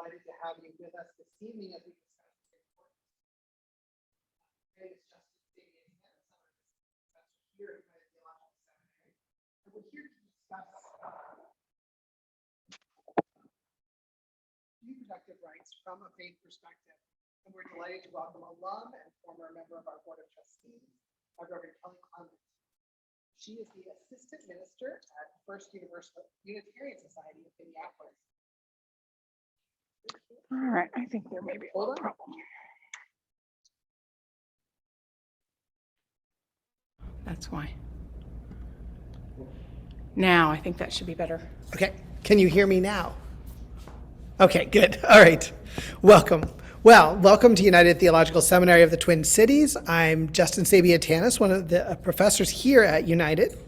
delighted to have you with us this evening as we discuss the importance. Today is Justin Sabian here at United Theological Seminary, and we're here to discuss reproductive rights from a faith perspective. And we're delighted to welcome alum and former member of our Board of Trustees, Reverend Kelli Clement. She is the Assistant Minister at First Unitarian Society of Minneapolis. All right, I think there may be a little problem. That's why. Now, I think that should be better. Okay, can you hear me now? Okay, good. All right, welcome. Well, welcome to United Theological Seminary of the Twin Cities. I'm Justin Sabian, one of the professors here at United.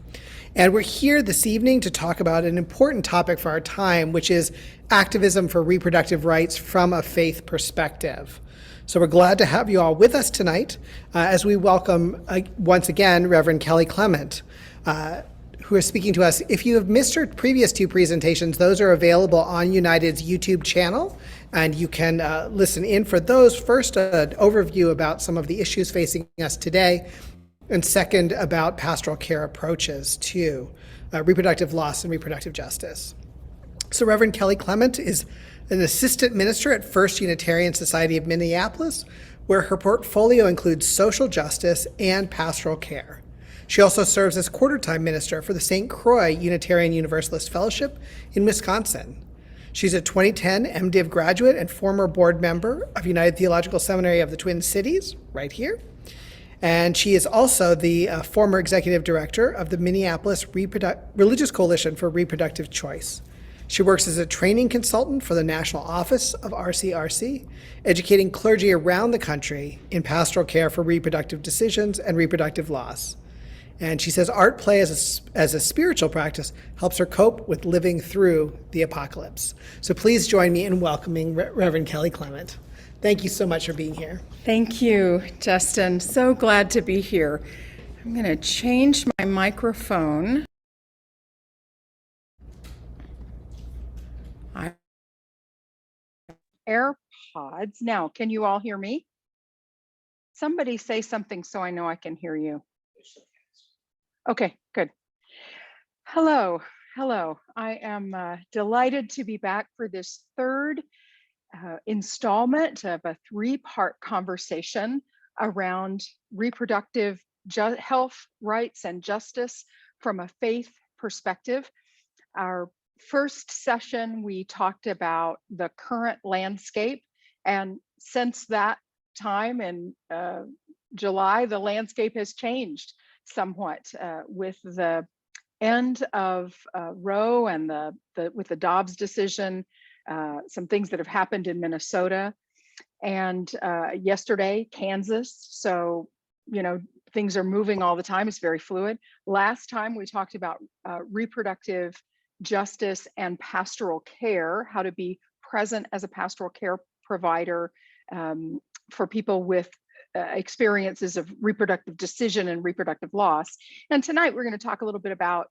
And we're here this evening to talk about an important topic for our time, which is activism for reproductive rights from a faith perspective. So we're glad to have you all with us tonight as we welcome once again Reverend Kelli Clement, who is speaking to us. If you have missed her previous two presentations, those are available on United's YouTube channel, and you can listen in for those. First, an overview about some of the issues facing us today, and second, about pastoral care approaches to reproductive loss and reproductive justice. So Reverend Kelli Clement is an assistant minister at First Unitarian Society of Minneapolis, where her portfolio includes social justice and pastoral care. She also serves as quarter-time minister for the St. Croix Unitarian Universalist Fellowship in Wisconsin. She's a 2010 MDiv graduate and former board member of United Theological Seminary of the Twin Cities, right here. And she is also the former executive director of the Minneapolis Religious Coalition for Reproductive Choice. She works as a training consultant for the National Office of RCRC, educating clergy around the country in pastoral care for reproductive decisions and reproductive loss. And she says art play as a spiritual practice helps her cope with living through the apocalypse. So please join me in welcoming Reverend Kelli Clement. Thank you so much for being here. Thank you, Justin. So glad to be here. I'm going to change my microphone. AirPods. Now, can you all hear me? Somebody say something so I know I can hear you. Okay, good. Hello. I am delighted to be back for this third installment of a three-part conversation around reproductive health, rights, and justice from a faith perspective. Our first session, we talked about the current landscape, and since that time in July, the landscape has changed somewhat with the end of Roe and with the Dobbs decision, some things that have happened in Minnesota, and yesterday, Kansas. So, things are moving all the time. It's very fluid. Last time we talked about reproductive justice and pastoral care, how to be present as a pastoral care provider for people with experiences of reproductive decision and reproductive loss. And tonight we're going to talk a little bit about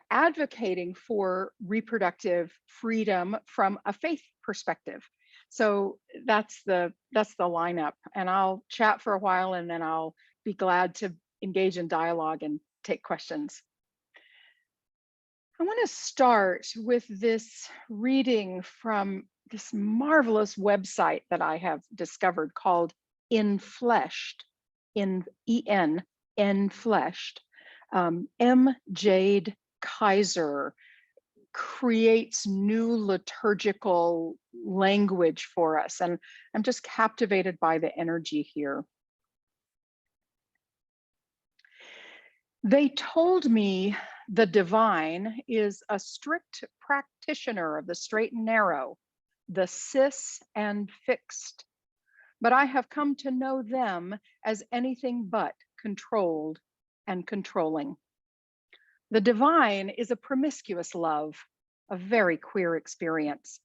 advocating for reproductive freedom from a faith perspective. So that's the lineup, and I'll chat for a while and then I'll be glad to engage in dialogue and take questions. I want to start with this reading from this marvelous website that I have discovered called Infleshed, Infleshed. M. Jade Kaiser creates new liturgical language for us, and I'm just captivated by the energy here. They told me the divine is a strict practitioner of the straight and narrow, the cis and fixed, but I have come to know them as anything but controlled and controlling. The divine is a promiscuous love, a very queer experience,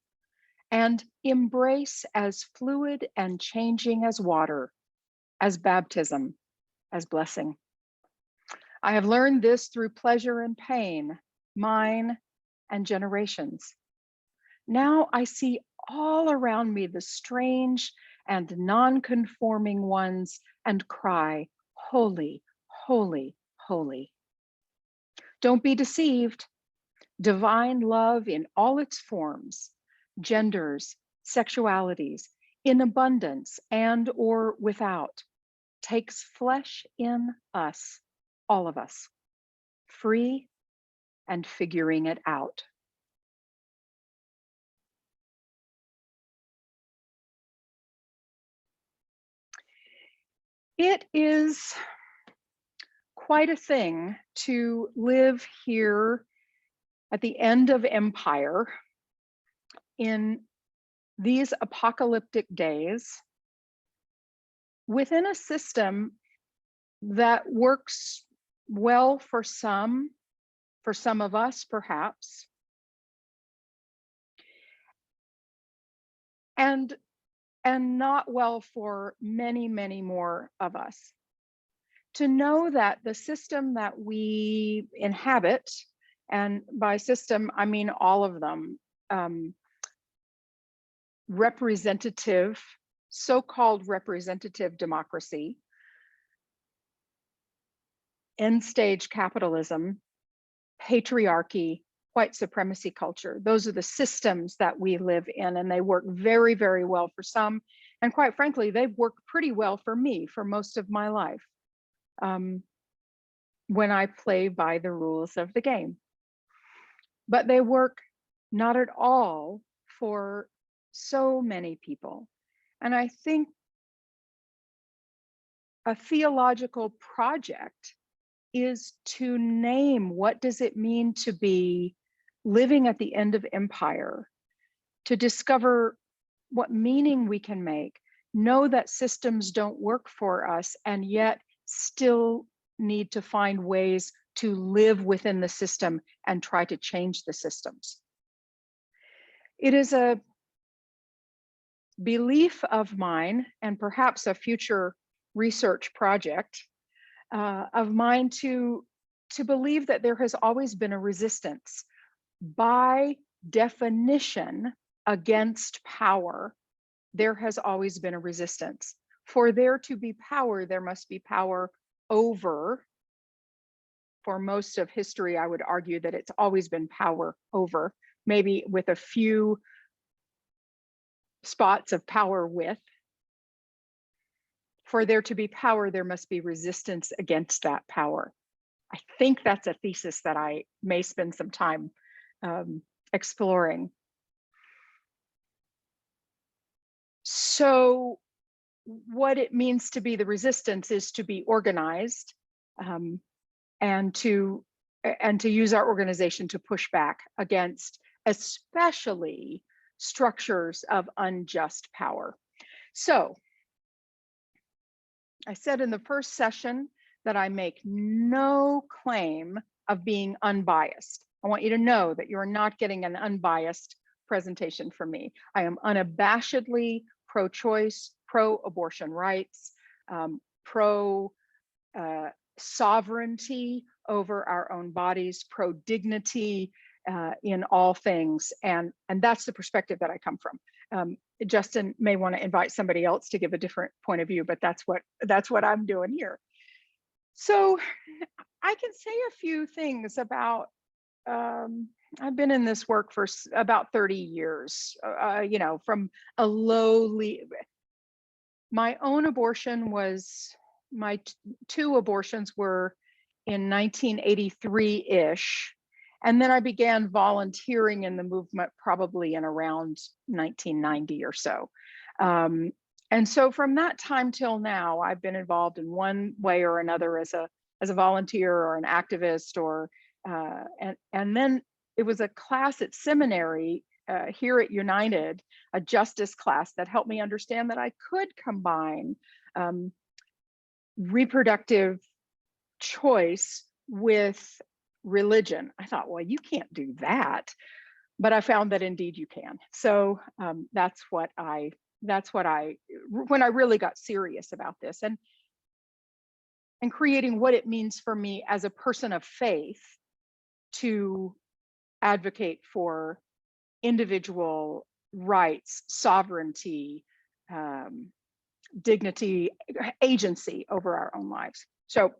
and embrace as fluid and changing as water, as baptism, as blessing. I have learned this through pleasure and pain, mine and generations. Now I see all around me the strange and non-conforming ones and cry, holy, holy, holy. Don't be deceived. Divine love in all its forms, genders, sexualities, in abundance and or without, takes flesh in us, all of us, free and figuring it out. It is quite a thing to live here at the end of empire in these apocalyptic days within a system that works well for some of us perhaps, and not well for many, many more of us. To know that the system that we inhabit, and by system, I mean all of them, representative, so-called representative democracy, end-stage capitalism, patriarchy, white supremacy culture. Those are the systems that we live in, and they work very, very well for some. And quite frankly, they've worked pretty well for me for most of my life when I play by the rules of the game. But they work not at all for so many people. And I think a theological project is to name what does it mean to be living at the end of empire, to discover what meaning we can make, know that systems don't work for us, and yet still need to find ways to live within the system and try to change the systems. It is a belief of mine, and perhaps a future research project of mine, to believe that there has always been a resistance. By definition, against power, there has always been a resistance. For there to be power, there must be power over. For most of history, I would argue that it's always been power over, maybe with a few spots of power with. For there to be power, there must be resistance against that power. I think that's a thesis that I may spend some time exploring. So what it means to be the resistance is to be organized and to use our organization to push back against especially structures of unjust power. So I said in the first session that I make no claim of being unbiased. I want you to know that you're not getting an unbiased presentation from me. I am unabashedly pro-choice, pro-abortion rights, pro-sovereignty over our own bodies, pro-dignity in all things. And that's the perspective that I come from. Justin may want to invite somebody else to give a different point of view, but that's what I'm doing here. So I can say a few things about, I've been in this work for about 30 years, you know, from a lowly, my own abortion was, my two abortions were in 1983-ish. And then I began volunteering in the movement probably in around 1990 or so. And so from that time till now, I've been involved in one way or another as a volunteer or an activist, or and then it was a class at seminary here at United, a justice class, that helped me understand that I could combine reproductive choice with religion. I thought, well, you can't do that, but I found that indeed you can. So that's when I really got serious about this, and creating what it means for me as a person of faith to advocate for individual rights, sovereignty, dignity, agency over our own lives. So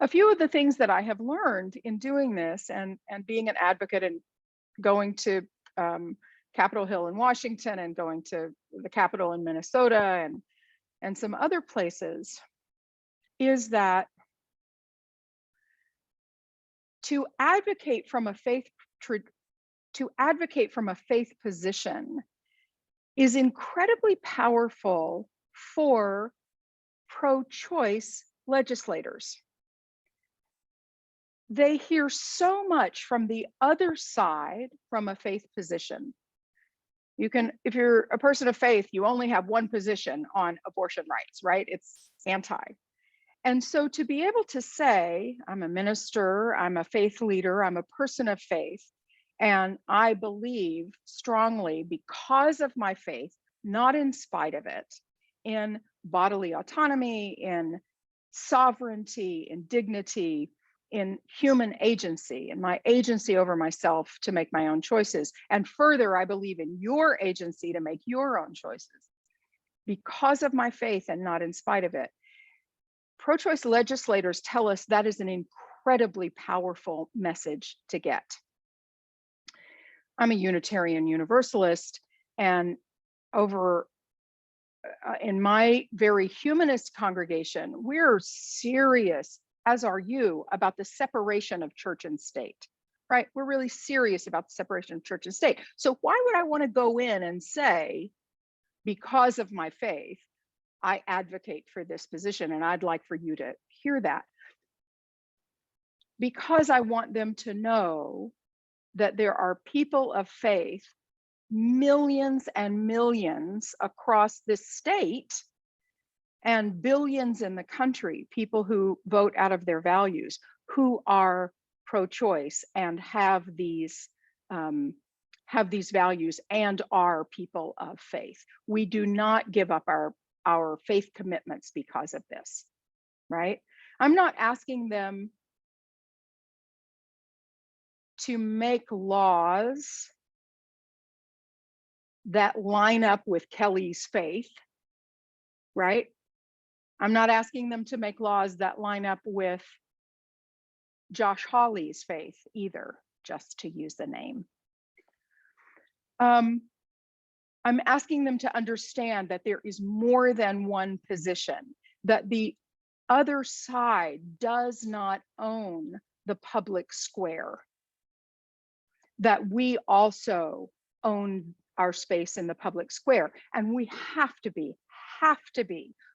a few of the things that I have learned in doing this and being an advocate and going to Capitol Hill in Washington and going to the Capitol in Minnesota and some other places is that to advocate from a faith position is incredibly powerful for pro-choice legislators. They hear so much from the other side from a faith position. You can, if you're a person of faith, you only have one position on abortion rights, right? It's anti. And so to be able to say, I'm a minister, I'm a faith leader, I'm a person of faith, and I believe strongly because of my faith, not in spite of it, in bodily autonomy, in sovereignty, in dignity, in human agency, and my agency over myself to make my own choices. And further, I believe in your agency to make your own choices because of my faith and not in spite of it. Pro-choice legislators tell us that is an incredibly powerful message to get. I'm a Unitarian Universalist, and over in my very humanist congregation, we're serious, as are you, about the separation of church and state, right? We're really serious about the separation of church and state. So why would I want to go in and say, because of my faith, I advocate for this position, and I'd like for you to hear that? Because I want them to know that there are people of faith, millions and millions across this state and billions in the country, people who vote out of their values, who are pro-choice and have these values and are people of faith. We do not give up our faith commitments because of this, right? I'm not asking them to make laws that line up with Kelli's faith, right? I'm not asking them to make laws that line up with Josh Hawley's faith either, just to use the name. I'm asking them to understand that there is more than one position, that the other side does not own the public square, that we also own our space in the public square. And we have to be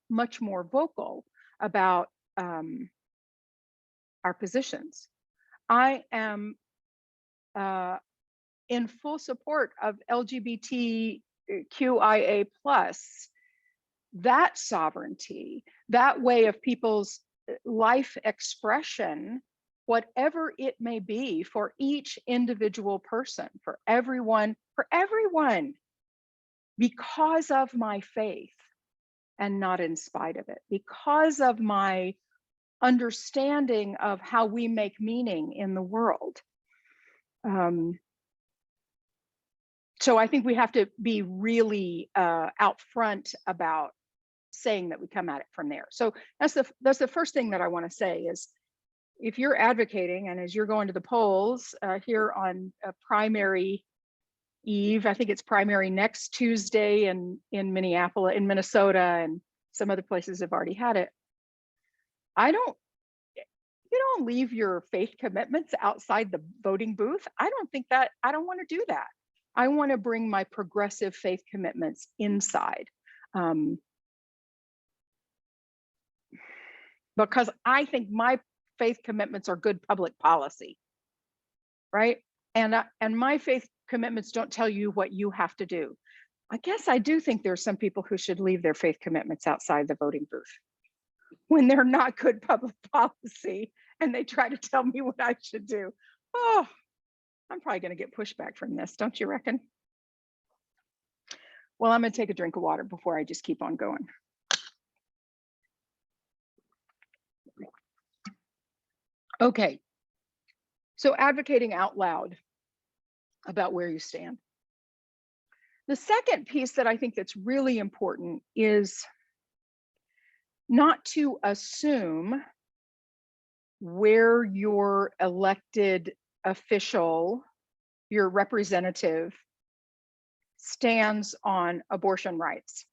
much more vocal about our positions. I am in full support of LGBTQIA+, that sovereignty, that way of people's life expression, whatever it may be for each individual person, for everyone, because of my faith and not in spite of it, because of my understanding of how we make meaning in the world. So I think we have to be really out front about saying that we come at it from there. So that's the first thing that I want to say is, if you're advocating and as you're going to the polls here on primary eve, I think it's primary next Tuesday in Minneapolis, in Minnesota, and some other places have already had it. You don't leave your faith commitments outside the voting booth. I don't want to do that. I want to bring my progressive faith commitments inside. Because I think my faith commitments are good public policy, right? And my faith commitments don't tell you what you have to do. I guess I do think there's some people who should leave their faith commitments outside the voting booth when they're not good public policy and they try to tell me what I should do. Oh, I'm probably going to get pushback from this, don't you reckon? Well, I'm going to take a drink of water before I just keep on going. Okay, so advocating out loud. about where you stand. The second piece that I think that's really important is not to assume where your elected official, your representative, stands on abortion rights.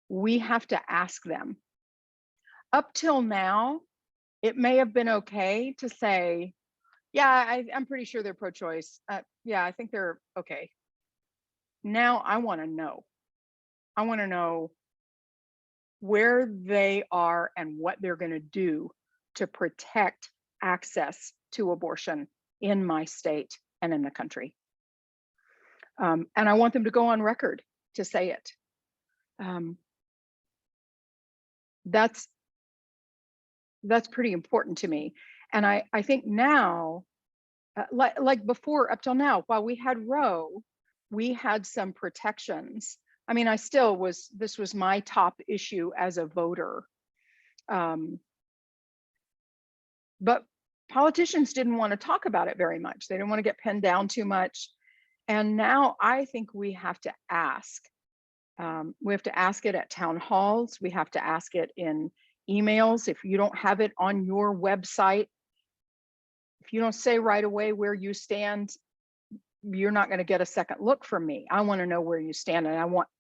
We have to ask them. Up till now, it may have been okay to say, yeah, I'm pretty sure they're pro-choice. Yeah, I think they're okay. Now I want to know. I want to know where they are and what they're going to do to protect access to abortion in my state and in the country. And I want them to go on record to say it. That's pretty important to me. And I think now, like before, up till now, while we had Roe, we had some protections. I mean, this was my top issue as a voter. But politicians didn't want to talk about it very much. They didn't want to get pinned down too much. And now I think we have to ask. We have to ask it at town halls. We have to ask it in emails. If you don't have it on your website, if you don't say right away where you stand, you're not going to get a second look from me. I want to know where you stand, and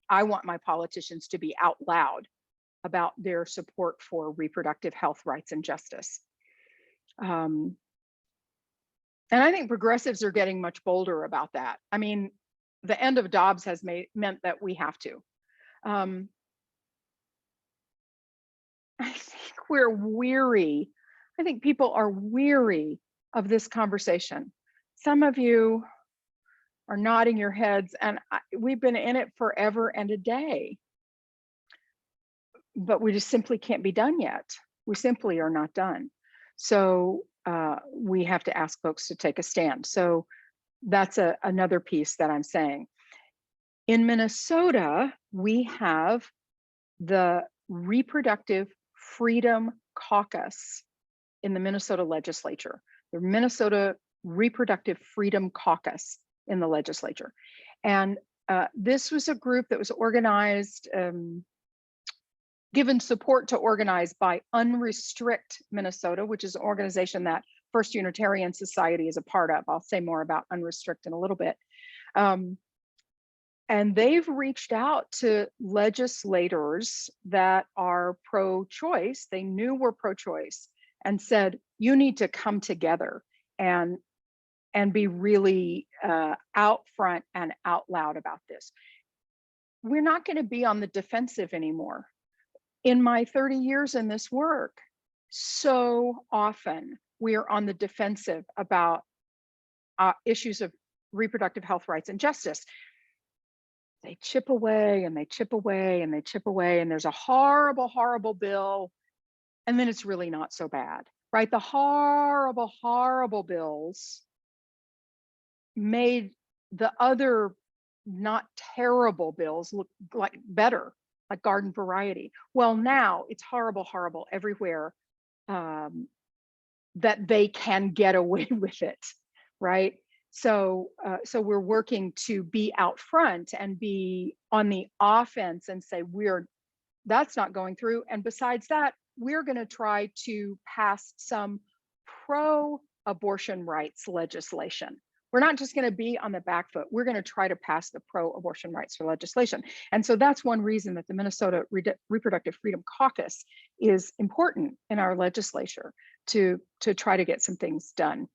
I want my politicians to be out loud about their support for reproductive health rights and justice. And I think progressives are getting much bolder about that. I mean, the end of Dobbs has meant that we have to. I think we're weary. I think people are weary of this conversation. Some of you are nodding your heads, and we've been in it forever and a day. But we just simply can't be done yet. We simply are not done. So we have to ask folks to take a stand. So that's another piece that I'm saying. In Minnesota, we have the Reproductive Freedom Caucus in the Minnesota legislature, the Minnesota Reproductive Freedom Caucus in the legislature. And this was a group that was organized, given support to organize by Unrestrict Minnesota, which is an organization that First Unitarian Society is a part of. I'll say more about Unrestrict in a little bit. And they've reached out to legislators that are pro-choice. They knew we're pro-choice and said, you need to come together and be really out front and out loud about this. We're not going to be on the defensive anymore. In my 30 years in this work, so often we are on the defensive about issues of reproductive health rights and justice. They chip away and they chip away and they chip away, and there's a horrible, horrible bill, and then it's really not so bad, right? The horrible, horrible bills made the other not terrible bills look like better, like garden variety. Well, now it's horrible, horrible everywhere that they can get away with it, right? So we're working to be out front and be on the offense and say, that's not going through. And besides that, we're going to try to pass some pro-abortion rights legislation. We're not just going to be on the back foot. We're going to try to pass the pro-abortion rights for legislation. And so that's one reason that the Minnesota Reproductive Freedom Caucus is important in our legislature to try to get some things done.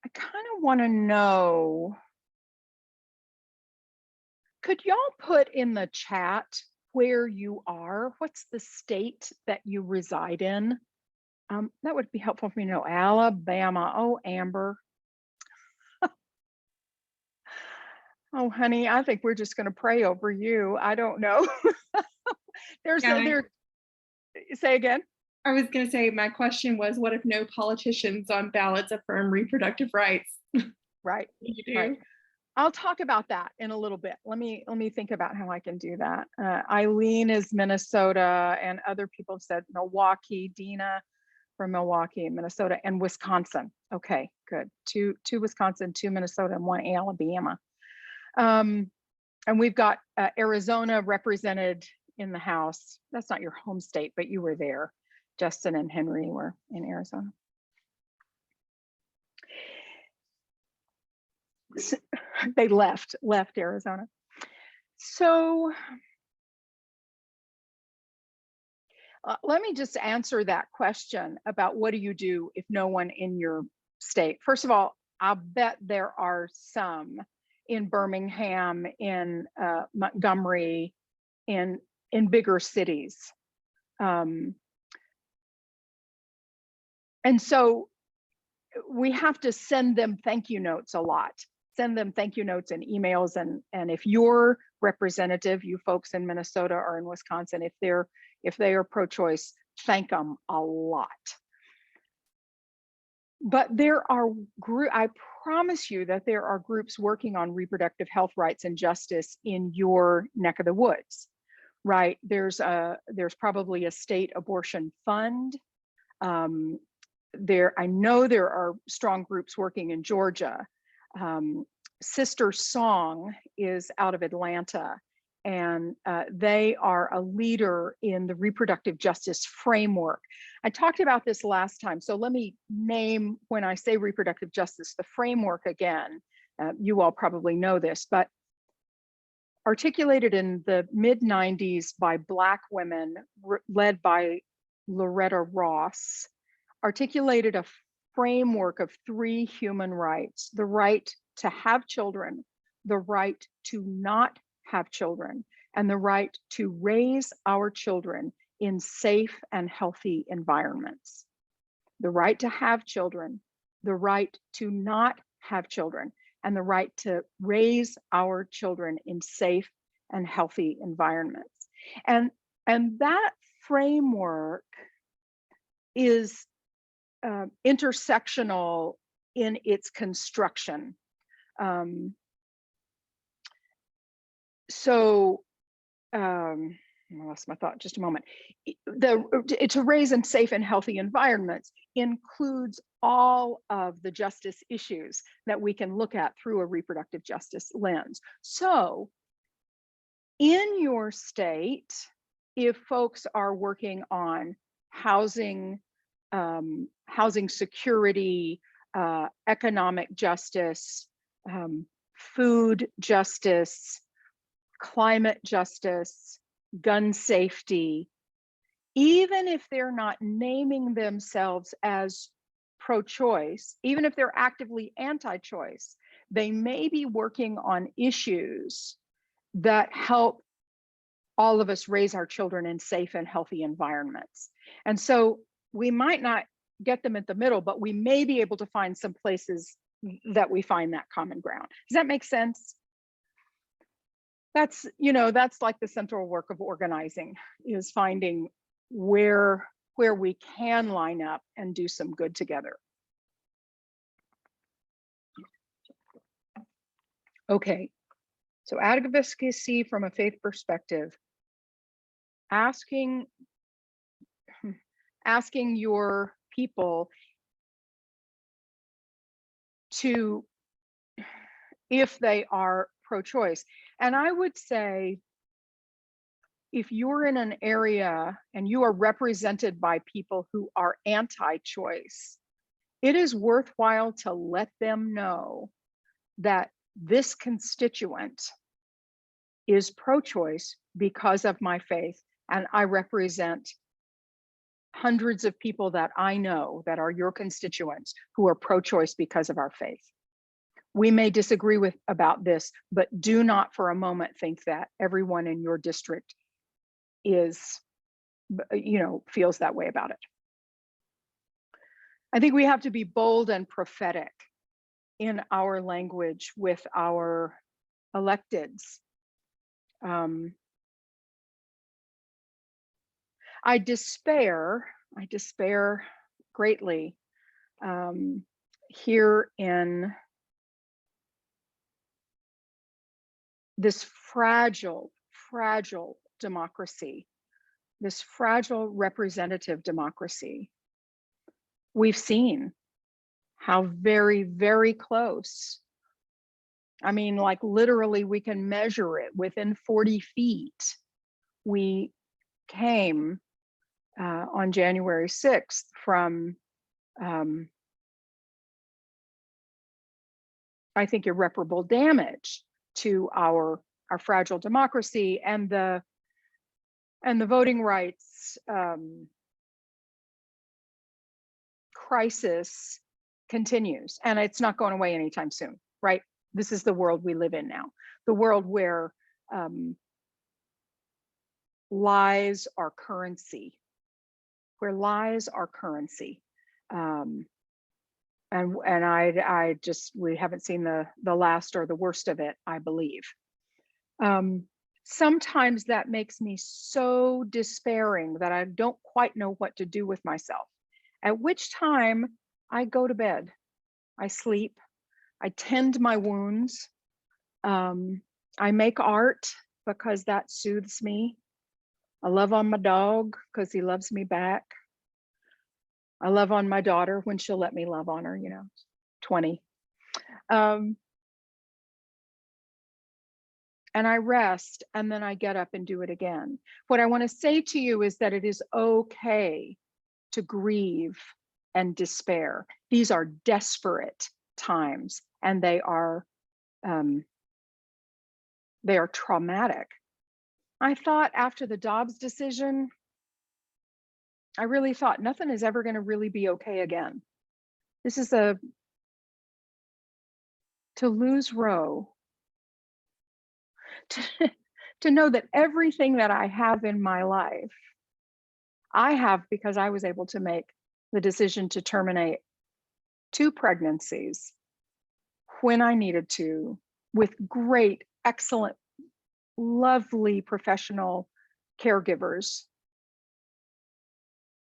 I kind of want to know, could y'all put in the chat where you are? What's the state that you reside in? That would be helpful for me to know. Alabama. Oh, Amber. Oh, honey, I think we're just going to pray over you. I don't know. Say again. I was going to say, my question was, what if no politicians on ballots affirm reproductive rights? Right. You do. Right. I'll talk about that in a little bit. Let me think about how I can do that. Eileen is Minnesota, and other people said Milwaukee. Dina from Milwaukee, Minnesota, and Wisconsin. Okay, good. Two Wisconsin, 2 Minnesota, and 1 Alabama. And we've got Arizona represented in the House. That's not your home state, but you were there. Justin and Henry were in Arizona. So, they left Arizona. So let me just answer that question about what do you do if no one in your state. First of all, I'll bet there are some in Birmingham, in Montgomery, in bigger cities. And so we have to send them thank you notes a lot. Send them thank you notes and emails. And if your representative, you folks in Minnesota or in Wisconsin, if they are pro-choice, thank them a lot. But there are I promise you that there are groups working on reproductive health rights and justice in your neck of the woods, right? There's probably a state abortion fund. I know there are strong groups working in Georgia. Sister Song is out of Atlanta, and they are a leader in the reproductive justice framework. I talked about this last time, so let me name, when I say reproductive justice, the framework again. You all probably know this, but articulated in the mid-90s by Black women, led by Loretta Ross, articulated a framework of 3 human rights: the right to have children, the right to not have children, and the right to raise our children in safe and healthy environments. The right to have children, the right to not have children, and the right to raise our children in safe and healthy environments. And that framework is intersectional in its construction. I lost my thought, just a moment. To raise in safe and healthy environments includes all of the justice issues that we can look at through a reproductive justice lens. So in your state, if folks are working on housing, housing security, economic justice, food justice, climate justice, gun safety, even if they're not naming themselves as pro-choice, even if they're actively anti-choice, they may be working on issues that help all of us raise our children in safe and healthy environments. And so we might not get them at the middle, but we may be able to find some places that we find that common ground. Does that make sense? That's, that's like the central work of organizing, is finding where we can line up and do some good together. Okay, so advocacy from a faith perspective, asking your people to, if they are pro-choice. And I would say, if you're in an area and you are represented by people who are anti-choice, it is worthwhile to let them know that this constituent is pro-choice because of my faith, and I represent hundreds of people that I know that are your constituents who are pro-choice because of our faith. We may disagree about this, but do not for a moment think that everyone in your district is, feels that way about it. I think we have to be bold and prophetic in our language with our electeds. I despair greatly here in this fragile democracy, this fragile representative democracy. We've seen how very, very close. I mean, like literally we can measure it within 40 feet. We came on January 6th from, I think, irreparable damage to our fragile democracy, and the voting rights crisis continues, and it's not going away anytime soon, right? This is the world we live in now, the world where lies are currency, and I just, we haven't seen the last or the worst of it, I believe. Sometimes that makes me so despairing that I don't quite know what to do with myself, at which time I go to bed, I sleep, I tend my wounds, I make art because that soothes me. I love on my dog because he loves me back. I love on my daughter when she'll let me love on her, 20. And I rest, and then I get up and do it again. What I want to say to you is that it is okay to grieve and despair. These are desperate times, and they are traumatic. I thought after the Dobbs decision, I really thought nothing is ever going to really be okay again. This is to lose Roe, to know that everything that I have in my life, I have because I was able to make the decision to terminate 2 pregnancies when I needed to, with great, excellent, lovely professional caregivers,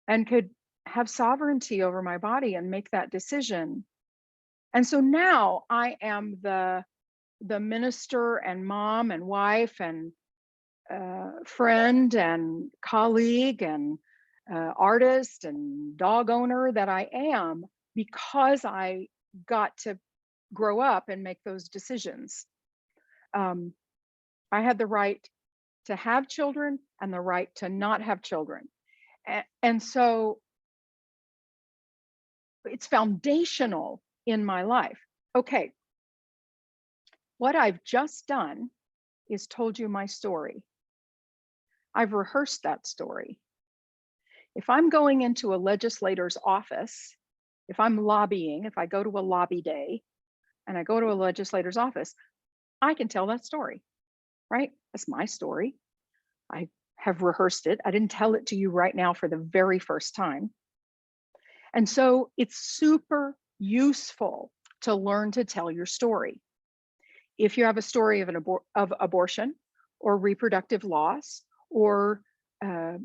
and could have sovereignty over my body and make that decision. And so now I am the minister and mom and wife and friend and colleague and artist and dog owner that I am, because I got to grow up and make those decisions. I had the right to have children and the right to not have children. And so it's foundational in my life. Okay, what I've just done is told you my story. I've rehearsed that story. If I'm going into a legislator's office, if I'm lobbying, if I go to a lobby day and I go to a legislator's office, I can tell that story, right? That's my story. I have rehearsed it. I didn't tell it to you right now for the very first time. And so it's super useful to learn to tell your story. If you have a story of abortion or reproductive loss or a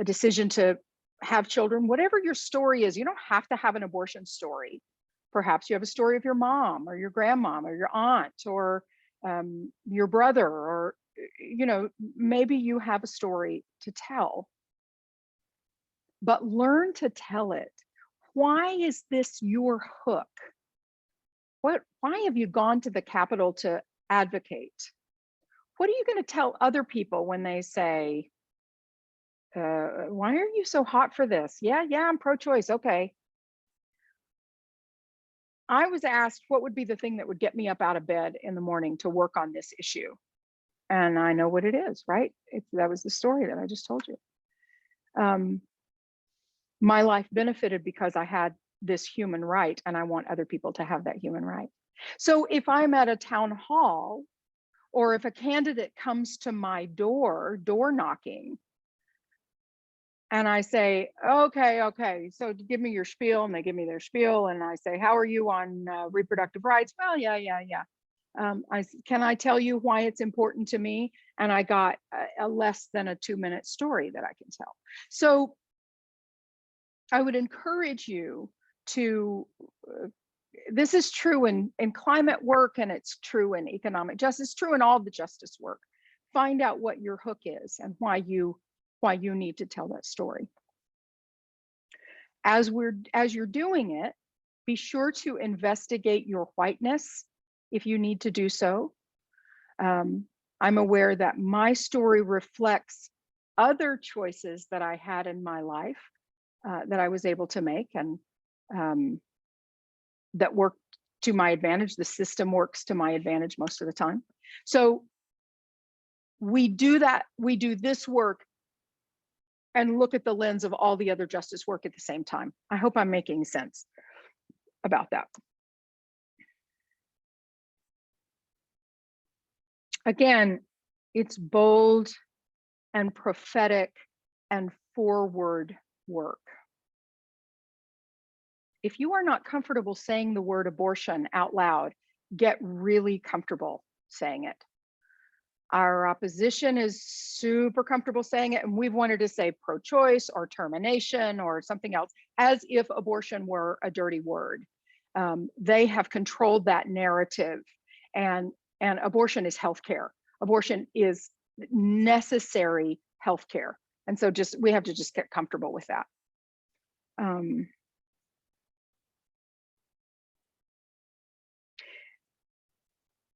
decision to have children, whatever your story is, you don't have to have an abortion story. Perhaps you have a story of your mom or your grandmom or your aunt or your brother, or maybe you have a story to tell, but learn to tell it. Why is this your hook? Why have you gone to the Capitol to advocate? What are you going to tell other people when they say, why are you so hot for this? Yeah, I'm pro-choice. Okay. I was asked what would be the thing that would get me up out of bed in the morning to work on this issue. And I know what it is, right? That was the story that I just told you. My life benefited because I had this human right, and I want other people to have that human right. So if I'm at a town hall, or if a candidate comes to my door knocking, and I say, okay, so give me your spiel, and they give me their spiel, and I say, how are you on reproductive rights? Well, yeah. Can I tell you why it's important to me? And I got a less than a 2-minute story that I can tell. So I would encourage you to, this is true in climate work, and it's true in economic justice, true in all the justice work. Find out what your hook is and why you need to tell that story. As you're doing it, Be sure to investigate your whiteness if you need to do so. I'm aware that my story reflects other choices that I had in my life that I was able to make, and that worked to my advantage. The system works to my advantage most of the time. So we do that, we do this work and look at the lens of all the other justice work at the same time. I hope I'm making sense about that. Again, it's bold and prophetic and forward work. If you are not comfortable saying the word abortion out loud, get really comfortable saying it. Our opposition is super comfortable saying it, and we've wanted to say pro-choice or termination or something else, as if abortion were a dirty word. They have controlled that narrative, and abortion is healthcare. Abortion is necessary healthcare, and so we have to just get comfortable with that.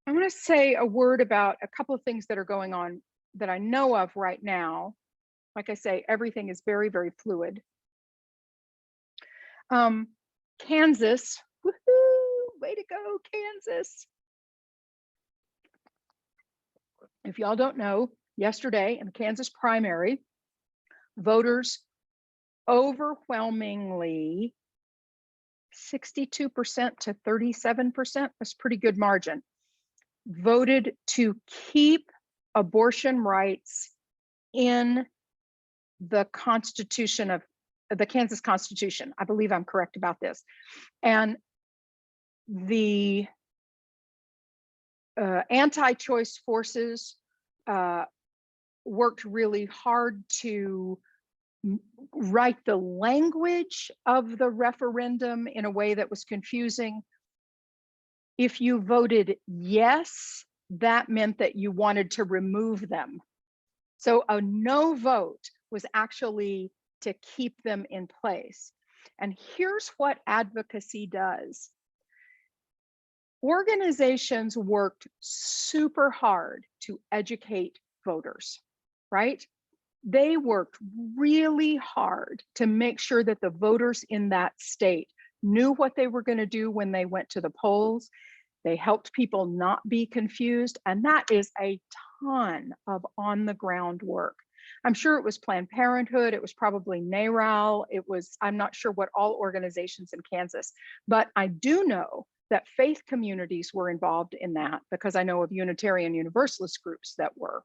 I want to say a word about a couple of things that are going on that I know of right now. Like I say, everything is very, very fluid. Kansas, woohoo, way to go, Kansas. If y'all don't know, yesterday in the Kansas primary, voters overwhelmingly 62% to 37%, that's a pretty good margin, voted to keep abortion rights in the Constitution of the Kansas Constitution. I believe I'm correct about this. And the anti-choice forces worked really hard to write the language of the referendum in a way that was confusing. If you voted yes, that meant that you wanted to remove them. So a no vote was actually to keep them in place. And here's what advocacy does. Organizations worked super hard to educate voters, right? They worked really hard to make sure that the voters in that state knew what they were going to do when they went to the polls. They helped people not be confused. And that is a ton of on the ground work. I'm sure it was Planned Parenthood. It was probably NARAL. It was, I'm not sure what all organizations in Kansas, but I do know that faith communities were involved in that because I know of Unitarian Universalist groups that were.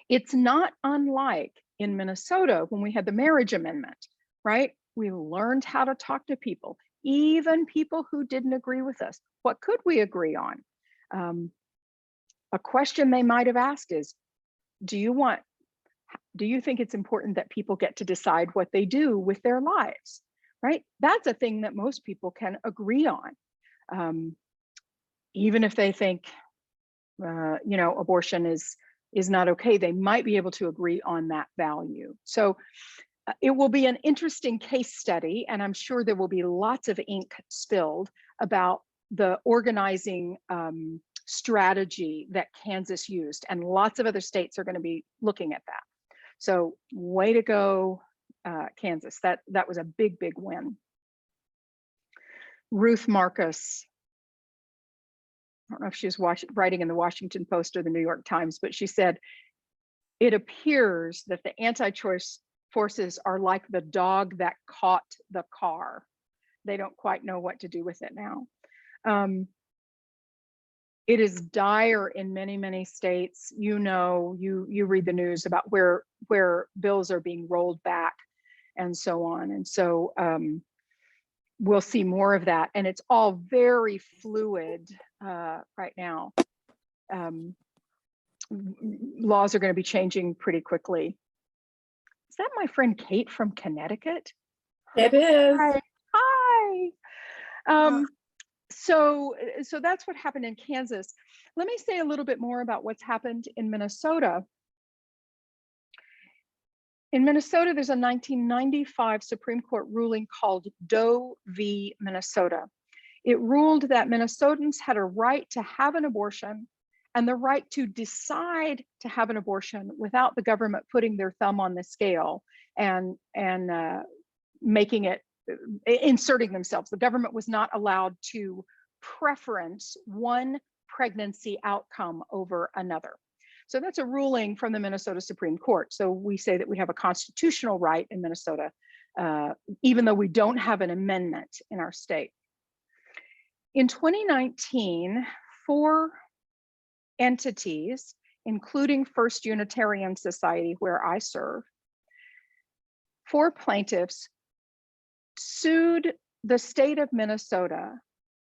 It's not unlike in Minnesota when we had the marriage amendment, right? We learned how to talk to people, even people who didn't agree with us. What could we agree on? A question they might have asked is, do you think it's important that people get to decide what they do with their lives, right? That's a thing that most people can agree on. Even if they think, abortion is not okay, they might be able to agree on that value. So it will be an interesting case study, and I'm sure there will be lots of ink spilled about the organizing strategy that Kansas used, and lots of other states are going to be looking at that. So way to go, Kansas. That was a big, big win. Ruth Marcus, I don't know if she was writing in the Washington Post or the New York Times, but she said, it appears that the anti-choice forces are like the dog that caught the car. They don't quite know what to do with it now. It is dire in many, many states. You read the news about where bills are being rolled back and so on. And so we'll see more of that. And it's all very fluid right now. Laws are going to be changing pretty quickly. Is that my friend Kate from Connecticut? It is. Hi. So that's what happened in Kansas. Let me say a little bit more about what's happened in Minnesota. In Minnesota, there's a 1995 Supreme Court ruling called Doe v. Minnesota. It ruled that Minnesotans had a right to have an abortion and the right to decide to have an abortion without the government putting their thumb on the scale and making it, inserting themselves. The government was not allowed to preference one pregnancy outcome over another. So that's a ruling from the Minnesota Supreme Court. So we say that we have a constitutional right in Minnesota, even though we don't have an amendment in our state. In 2019, 4 entities, including First Unitarian Society, where I serve, 4 plaintiffs sued the state of Minnesota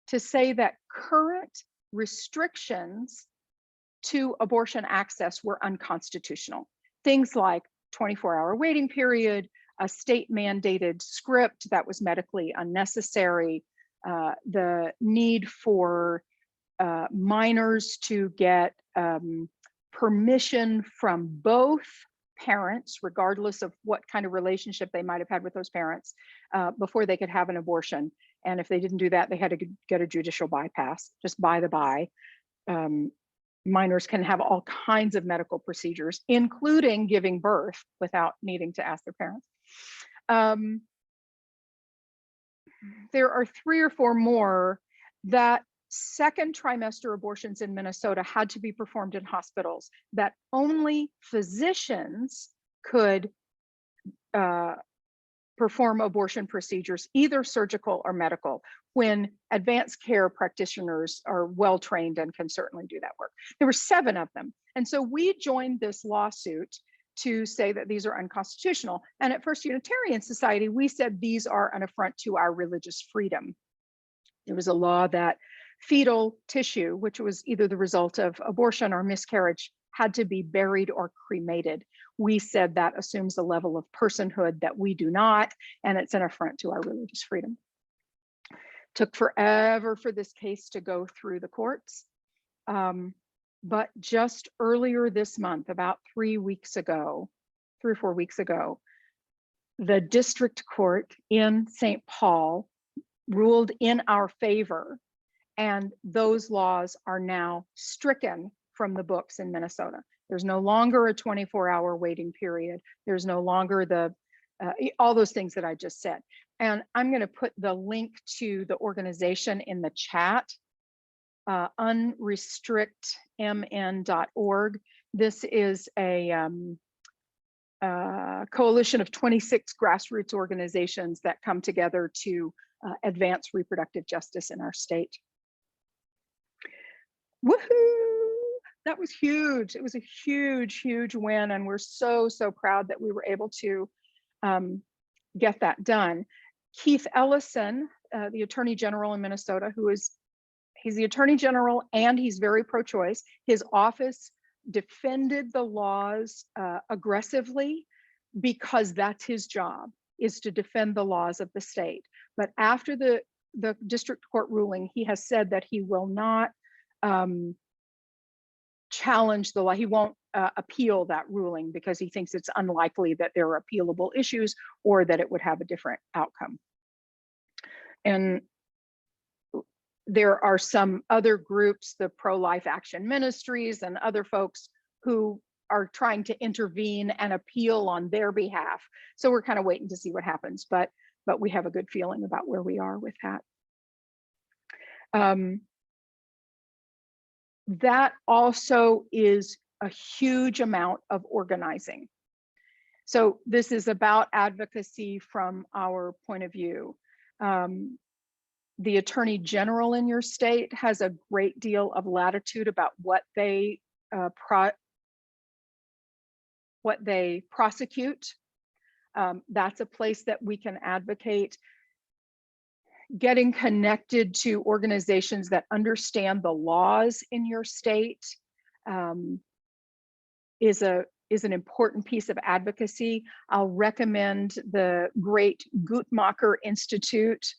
to say that current restrictions to abortion access were unconstitutional. Things like 24-hour waiting period, a state mandated script that was medically unnecessary, the need for minors to get permission from both parents, regardless of what kind of relationship they might have had with those parents, before they could have an abortion. And if they didn't do that, they had to get a judicial bypass. Just by the by, minors can have all kinds of medical procedures, including giving birth without needing to ask their parents. There are 3 or 4 more that second trimester abortions in Minnesota had to be performed in hospitals, that only physicians could perform abortion procedures, either surgical or medical, when advanced care practitioners are well trained and can certainly do that work. There were 7 of them. And so we joined this lawsuit to say that these are unconstitutional. And at First Unitarian Society, we said these are an affront to our religious freedom. There was a law that fetal tissue, which was either the result of abortion or miscarriage, had to be buried or cremated. We said that assumes a level of personhood that we do not, and it's an affront to our religious freedom. Took forever for this case to go through the courts. But just earlier this month, about 3 weeks ago, 3 or 4 weeks ago, the district court in St. Paul ruled in our favor, and those laws are now stricken from the books in Minnesota. There's no longer a 24-hour waiting period. There's no longer the all those things that I just said. And I'm going to put the link to the organization in the chat, unrestrictmn.org. This is a coalition of 26 grassroots organizations that come together to advance reproductive justice in our state. Woohoo! That was huge. It was a huge, huge win, and we're so, so proud that we were able to get that done. Keith Ellison, the Attorney General in Minnesota, he's the Attorney General and he's very pro-choice. His office defended the laws aggressively because that's his job, is to defend the laws of the state. But after the district court ruling, he has said that he will not challenge the law. He won't appeal that ruling because he thinks it's unlikely that there are appealable issues or that it would have a different outcome. And there are some other groups, the Pro-Life Action Ministries and other folks who are trying to intervene and appeal on their behalf. So we're kind of waiting to see what happens, but we have a good feeling about where we are with that. That also is a huge amount of organizing. So this is about advocacy from our point of view. The Attorney General in your state has a great deal of latitude about what they prosecute. That's a place that we can advocate. Getting connected to organizations that understand the laws in your state is an important piece of advocacy. I'll recommend the great Guttmacher Institute,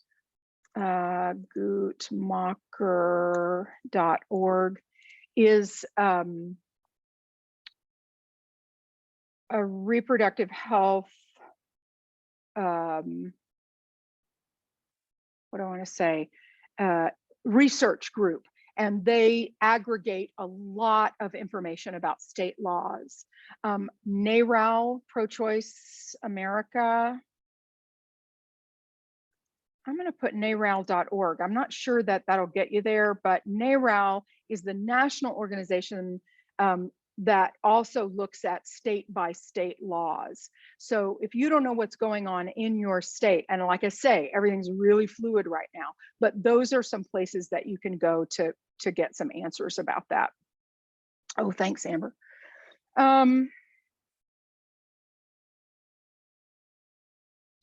Guttmacher.org is a reproductive health, what do I want to say, research group, and they aggregate a lot of information about state laws. NARAL, Pro-Choice America. I'm going to put naral.org. I'm not sure that that'll get you there, but NARAL is the national organization that also looks at state by state laws. So if you don't know what's going on in your state, and like I say, everything's really fluid right now, but those are some places that you can go to get some answers about that. Oh, thanks, Amber.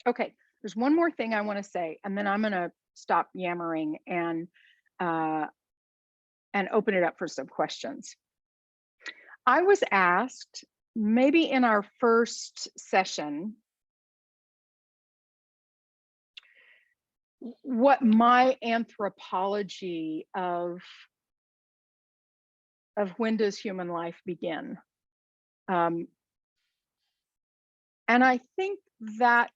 Okay, there's one more thing I want to say, and then I'm going to stop yammering and open it up for some questions. I was asked, maybe in our first session, what my anthropology of when does human life begin? And I think that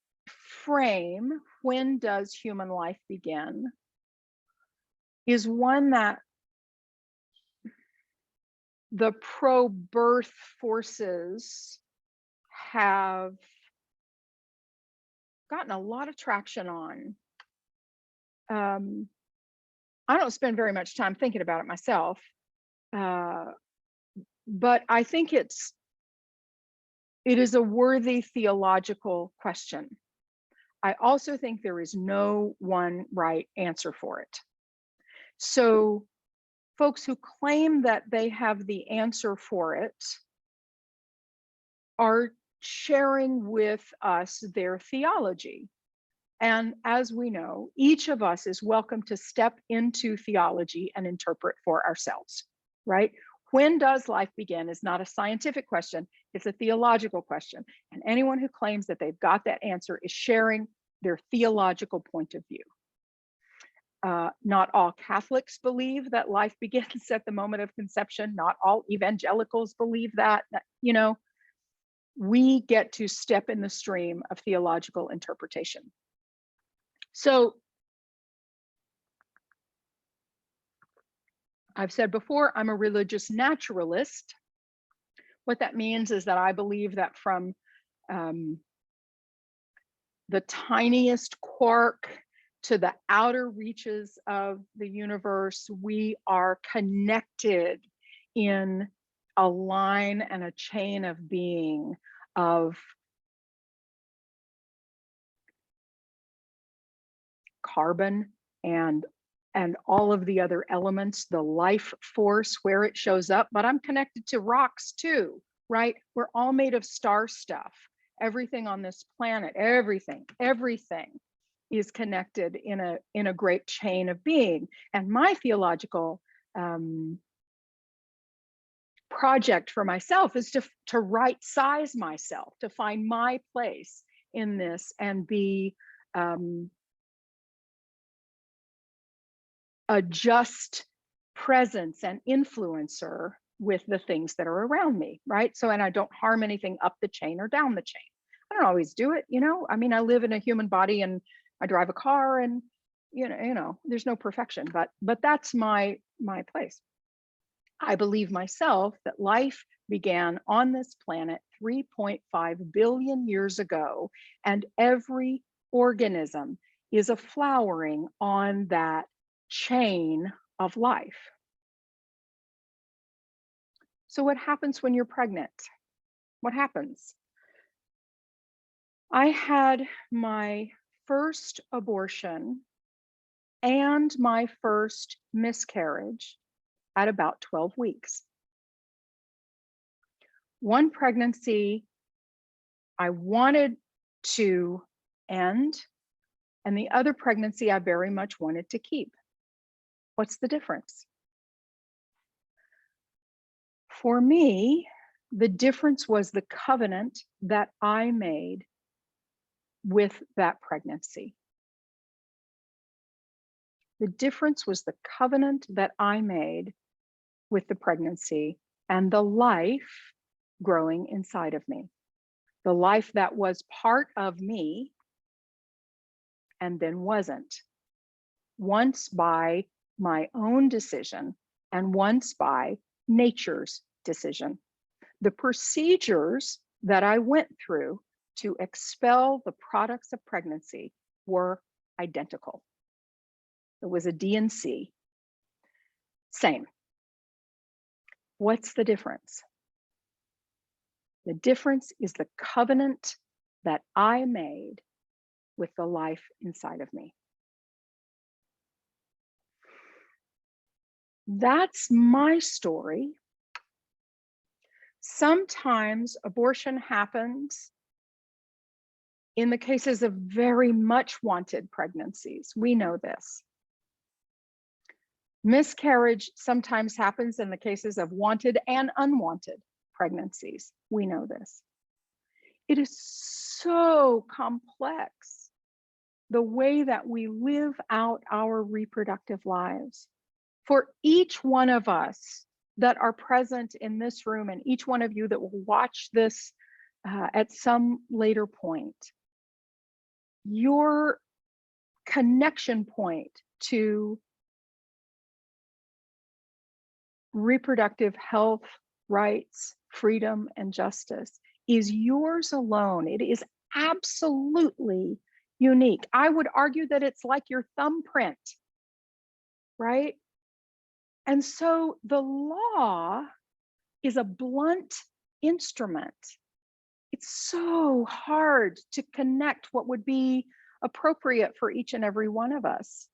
frame, when does human life begin, is one that the pro-birth forces have gotten a lot of traction on. I don't spend very much time thinking about it myself, but I think it is a worthy theological question. I also think there is no one right answer for it. So folks who claim that they have the answer for it are sharing with us their theology. And as we know, each of us is welcome to step into theology and interpret for ourselves, right? When does life begin is not a scientific question, it's a theological question. And anyone who claims that they've got that answer is sharing their theological point of view. Not all Catholics believe that life begins at the moment of conception. Not all evangelicals believe that. You know, we get to step in the stream of theological interpretation. So I've said before, I'm a religious naturalist. What that means is that I believe that from the tiniest quark to the outer reaches of the universe, we are connected in a line and a chain of being of carbon and all of the other elements, the life force, where it shows up, but I'm connected to rocks too, right? We're all made of star stuff. Everything on this planet, everything is connected in a great chain of being. And my theological project for myself is to right size myself, to find my place in this and be a just presence and influencer with the things that are around me, right? So, and I don't harm anything up the chain or down the chain. I don't always do it, you know? I mean, I live in a human body and I drive a car and, you know, there's no perfection, but that's my place. I believe myself that life began on this planet 3.5 billion years ago, and every organism is a flowering on that chain of life. So what happens when you're pregnant? What happens? I had my first abortion and my first miscarriage at about 12 weeks. One pregnancy I wanted to end, and the other pregnancy I very much wanted to keep. What's the difference? For me, the difference was the covenant that I made with that pregnancy. The difference was the covenant that I made with the pregnancy and the life growing inside of me. the life that was part of me and then wasn't, once by my own decision and once by nature's decision. The procedures that I went through to expel the products of pregnancy were identical. It was a D&C. Same. What's the difference? The difference is the covenant that I made with the life inside of me. That's my story. Sometimes abortion happens in the cases of very much wanted pregnancies. We know this. Miscarriage sometimes happens in the cases of wanted and unwanted pregnancies. We know this. It is so complex, the way that we live out our reproductive lives. For each one of us that are present in this room, and each one of you that will watch this at some later point, your connection point to reproductive health, rights, freedom, and justice is yours alone. It is absolutely unique. I would argue that it's like your thumbprint, right? And so the law is a blunt instrument. It's so hard to connect what would be appropriate for each and every one of us.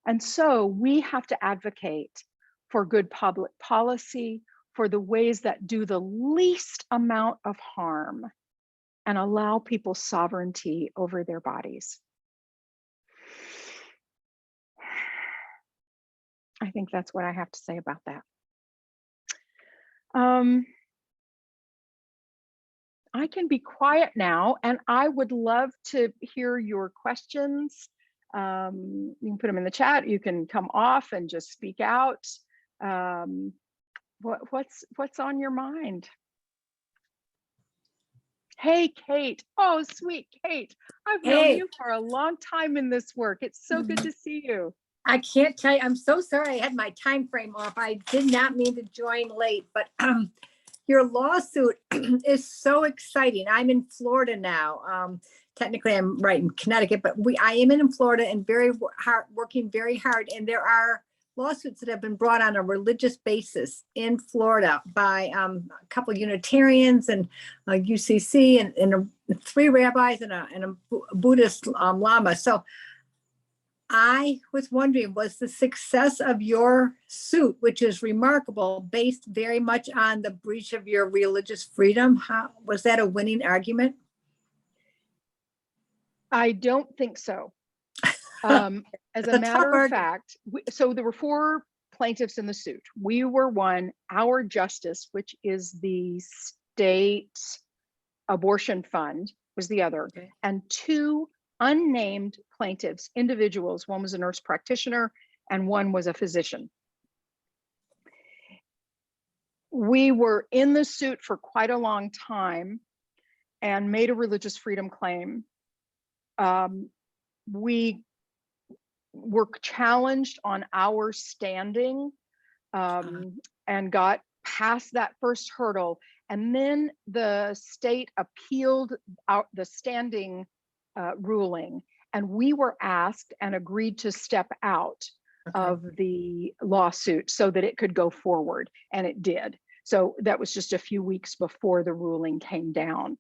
And so we have to advocate for good public policy, for the ways that do the least amount of harm and allow people sovereignty over their bodies. I think that's what I have to say about that. I can be quiet now, and I would love to hear your questions. You can put them in the chat. You can come off and just speak out. What's on your mind? Hey, Kate. Oh, sweet Kate. I've known you for a long time in this work. It's so good to see you. I can't tell you, I'm so sorry I had my time frame off. I did not mean to join late, but your lawsuit is so exciting. I'm in Florida now. Technically I'm right in Connecticut, but I am in Florida and working very hard. And there are lawsuits that have been brought on a religious basis in Florida by a couple of Unitarians and UCC and 3 rabbis and a Buddhist Lama. So I was wondering, was the success of your suit, which is remarkable, based very much on the breach of your religious freedom? Was that a winning argument? I don't think so. As a matter of fact, so there were 4 plaintiffs in the suit. We were one. Our Justice, which is the state abortion fund, was the other. Okay. And 2 unnamed plaintiffs, individuals. One was a nurse practitioner and one was a physician. We were in the suit for quite a long time and made a religious freedom claim. We were challenged on our standing and got past that first hurdle. And then the state appealed out the standing ruling, and we were asked and agreed to step out of the lawsuit so that it could go forward, and it did. So that was just a few weeks before the ruling came down.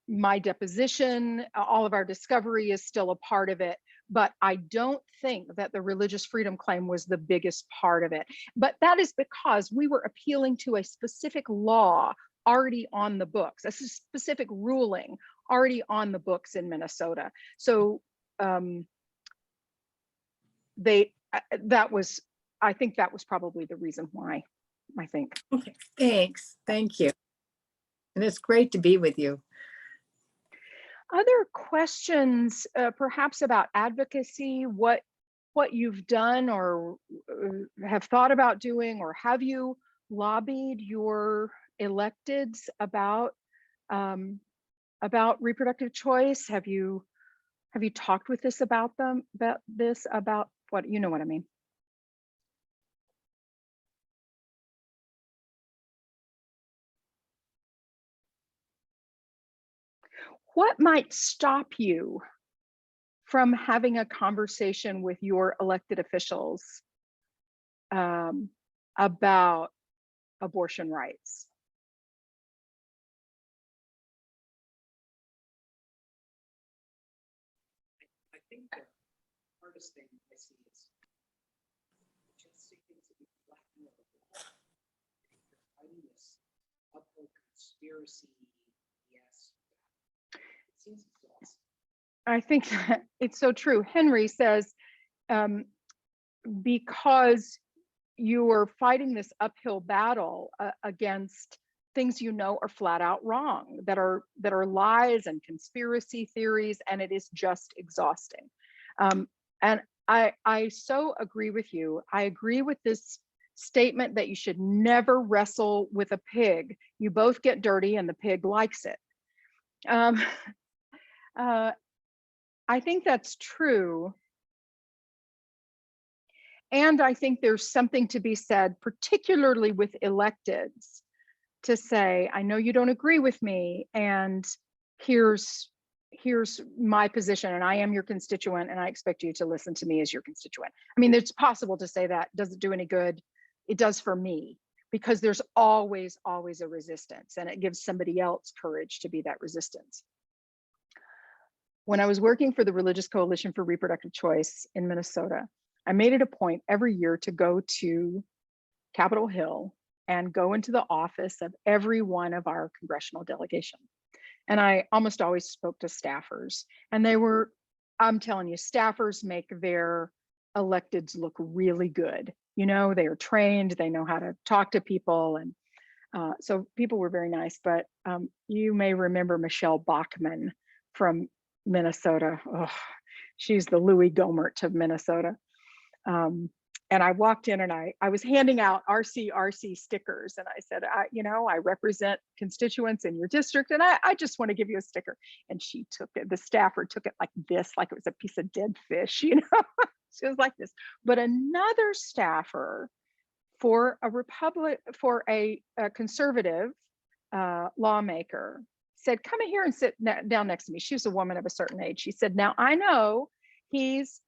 My deposition, all of our discovery is still a part of it, but I don't think that the religious freedom claim was the biggest part of it. But that is because we were appealing to a specific law already on the books, a specific ruling already on the books in Minnesota. So I think that was probably the reason why, I think. Okay, thanks. Thank you. And it's great to be with you. Other questions, perhaps about advocacy, what you've done or have thought about doing, or have you lobbied your electeds about reproductive choice? Have you talked with this about what, you know what I mean? What might stop you from having a conversation with your elected officials about abortion rights? I think the hardest thing I see is just seeking to be flattened over the wall. You're fighting this uphill conspiracy, yes. It seems exhausting. I think that it's so true. Henry says, because you are fighting this uphill battle against things you know are flat out wrong, that are lies and conspiracy theories, and it is just exhausting. And I so agree with you. I agree with this statement that you should never wrestle with a pig. You both get dirty and the pig likes it. I think that's true. And I think there's something to be said, particularly with electeds, to say, I know you don't agree with me, and here's my position, and I am your constituent, and I expect you to listen to me as your constituent. I mean, it's possible to say that. Does it do any good? It does for me, because there's always a resistance, and it gives somebody else courage to be that resistance. When I was working for the Religious Coalition for Reproductive Choice in Minnesota, I made it a point every year to go to Capitol Hill and go into the office of every one of our congressional delegation. And I almost always spoke to staffers, and they were, I'm telling you, staffers make their electeds look really good. You know, they are trained, they know how to talk to people. And so people were very nice, but you may remember Michelle Bachmann from Minnesota. Oh, she's the Louis Gohmert of Minnesota. And I walked in and I was handing out RC stickers, and I said, I represent constituents in your district, and I just want to give you a sticker. And she took it, the staffer took it like this, like it was a piece of dead fish, you know. She was like this. But another staffer for a conservative lawmaker said, come in here and sit down next to me. She was a woman of a certain age. She said, now I know he's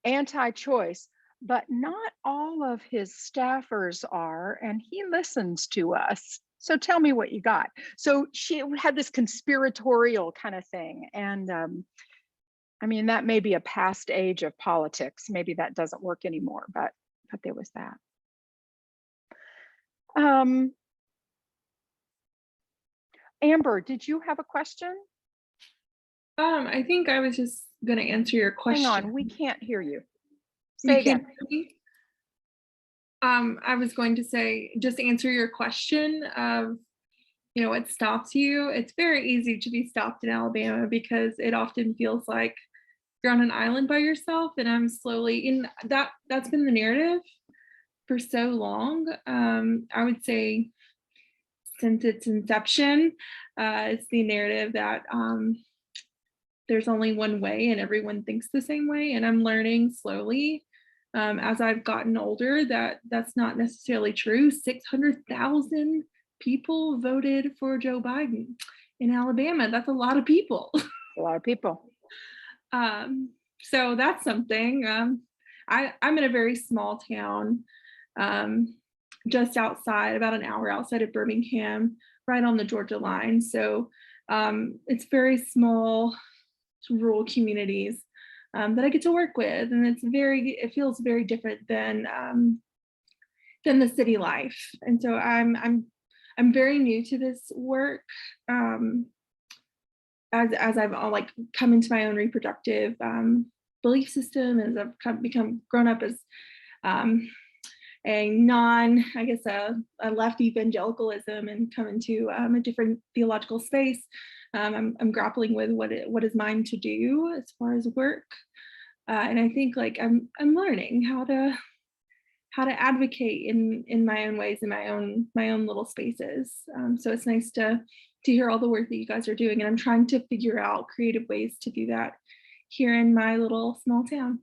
anti-choice, but not all of his staffers are, and he listens to us. So tell me what you got. So she had this conspiratorial kind of thing. And I mean, that may be a past age of politics. Maybe that doesn't work anymore, but there was that. Amber, did you have a question? I think I was just going to answer your question. Hang on, we can't hear you. Say again. I was going to say, just answer your question of, what stops you. It's very easy to be stopped in Alabama because it often feels like you're on an island by yourself. And I'm slowly in that's been the narrative for so long. I would say since its inception, it's the narrative that there's only one way and everyone thinks the same way. And I'm learning slowly as I've gotten older that that's not necessarily true. 600,000 people voted for Joe Biden in Alabama. That's a lot of people. A lot of people. So that's something. I'm in a very small town, just outside, about an hour outside of Birmingham, right on the Georgia line. So it's very small, rural communities that I get to work with, and it feels very different than the city life. And so I'm very new to this work. As I've come into my own reproductive belief system, as I've become grown up as a left evangelicalism and come into a different theological space. I'm grappling with what is mine to do as far as work, and I think I'm learning how to how to advocate in my own ways, in my own little spaces. So it's nice to hear all the work that you guys are doing, and I'm trying to figure out creative ways to do that here in my little small town.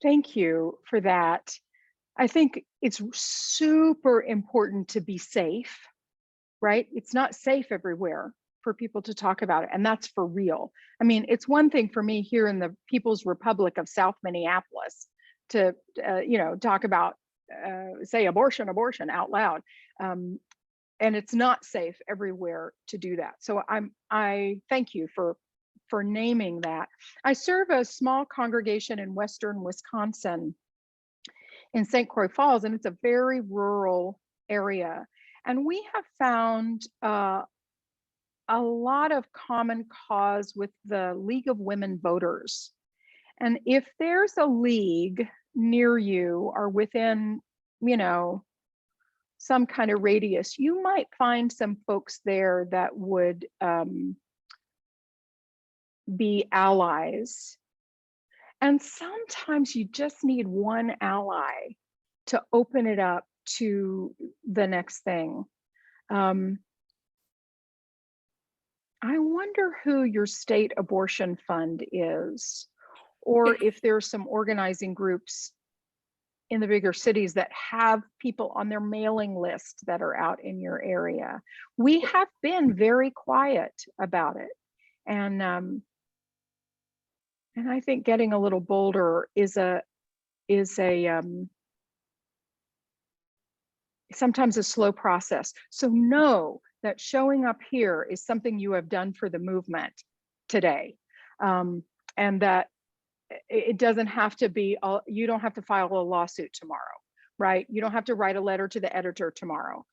Thank you for that. I think it's super important to be safe, right? It's not safe everywhere for people to talk about it, and that's for real. I mean, it's one thing for me here in the People's Republic of South Minneapolis to, talk about, say, abortion out loud. And it's not safe everywhere to do that. So I thank you for naming that. I serve a small congregation in Western Wisconsin in St. Croix Falls, and it's a very rural area. And we have found a lot of common cause with the League of Women Voters. And if there's a league near you or within, some kind of radius, you might find some folks there that would be allies. And sometimes you just need one ally to open it up to the next thing. I wonder who your state abortion fund is, or if there's some organizing groups in the bigger cities that have people on their mailing list that are out in your area. We have been very quiet about it. And I think getting a little bolder is sometimes a slow process. So know that showing up here is something you have done for the movement today. And that it doesn't have to be, you don't have to file a lawsuit tomorrow, right? You don't have to write a letter to the editor tomorrow.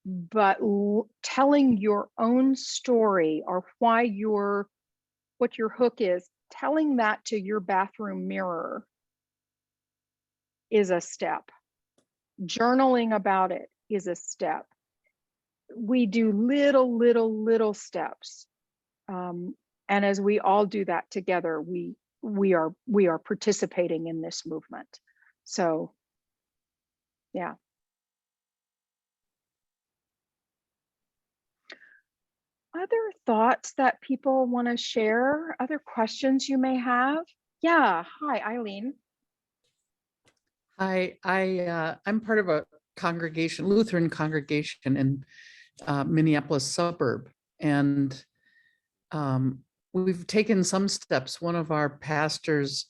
But telling your own story or what your hook is, telling that to your bathroom mirror is a step. Journaling about it is a step. We do little steps. And as we all do that together, we are participating in this movement. So, yeah. Other thoughts that people want to share? Other questions you may have? Yeah. Hi, Eileen. Hi, I'm part of a congregation, Lutheran congregation in Minneapolis suburb, and we've taken some steps. One of our pastors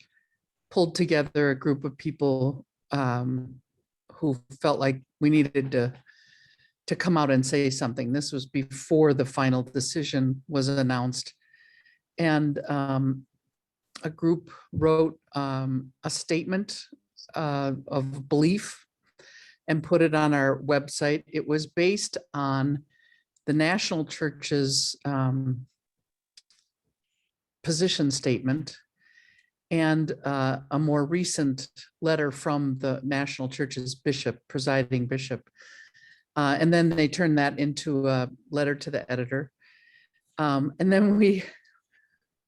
pulled together a group of people who felt like we needed to come out and say something. This was before the final decision was announced. And a group wrote a statement of belief and put it on our website. It was based on the national church's position statement and a more recent letter from the national church's presiding bishop. And then they turned that into a letter to the editor. And then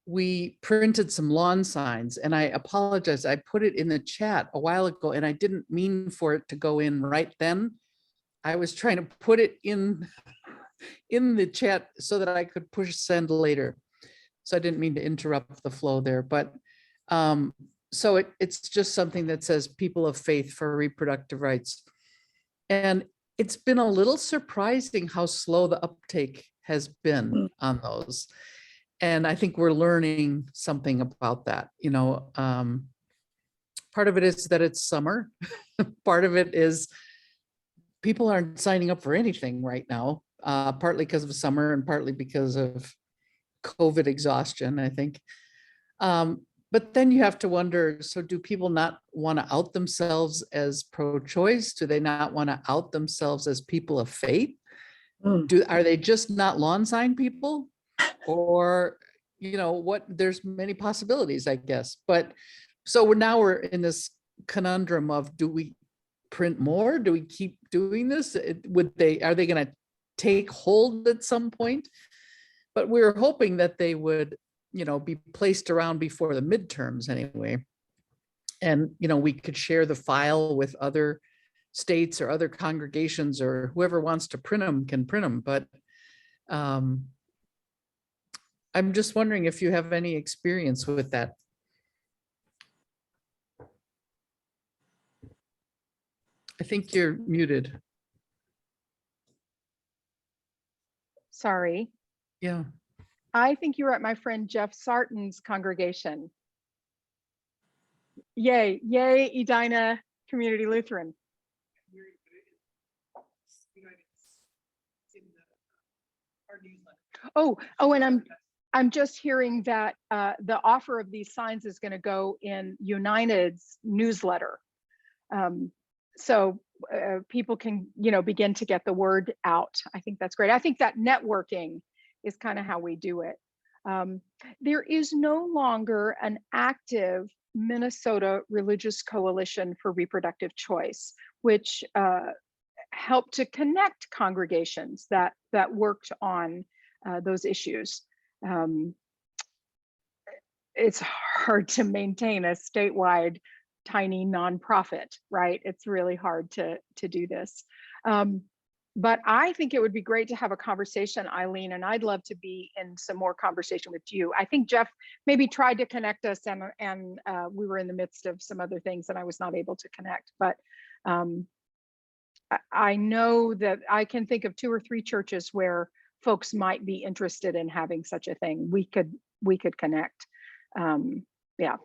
we printed some lawn signs, and I apologize. I put it in the chat a while ago and I didn't mean for it to go in right then. I was trying to put it in the chat so that I could push send later. So I didn't mean to interrupt the flow there, but so it's just something that says people of faith for reproductive rights. And it's been a little surprising how slow the uptake has been on those. And I think we're learning something about that. Part of it is that it's summer. Part of it is people aren't signing up for anything right now, partly because of summer and partly because of COVID exhaustion, I think. But then you have to wonder, so do people not want to out themselves as pro-choice? Do they not want to out themselves as people of faith? Are they just not lawn sign people? Or, there's many possibilities, I guess. But so we're in this conundrum of, do we print more? Do we keep doing this? Are they going to take hold at some point? But we're hoping that they would, be placed around before the midterms anyway. And, you know, we could share the file with other states or other congregations, or whoever wants to print them can print them. But I'm just wondering if you have any experience with that. I think you're muted. Sorry. Yeah. I think you were at my friend Jeff Sarton's congregation. Yay, yay, Edina Community Lutheran. Oh, and I'm just hearing that the offer of these signs is going to go in United's newsletter. So people can, you know, begin to get the word out. I think that's great. I think that networking is kind of how we do it. There is no longer an active Minnesota Religious Coalition for Reproductive Choice, which helped to connect congregations that worked on those issues. It's hard to maintain a statewide tiny nonprofit, right? It's really hard to do this. But I think it would be great to have a conversation, Eileen, and I'd love to be in some more conversation with you. I think Jeff maybe tried to connect us, and we were in the midst of some other things and I was not able to connect. But I know that I can think of 2 or 3 churches where folks might be interested in having such a thing. We could connect. Yeah.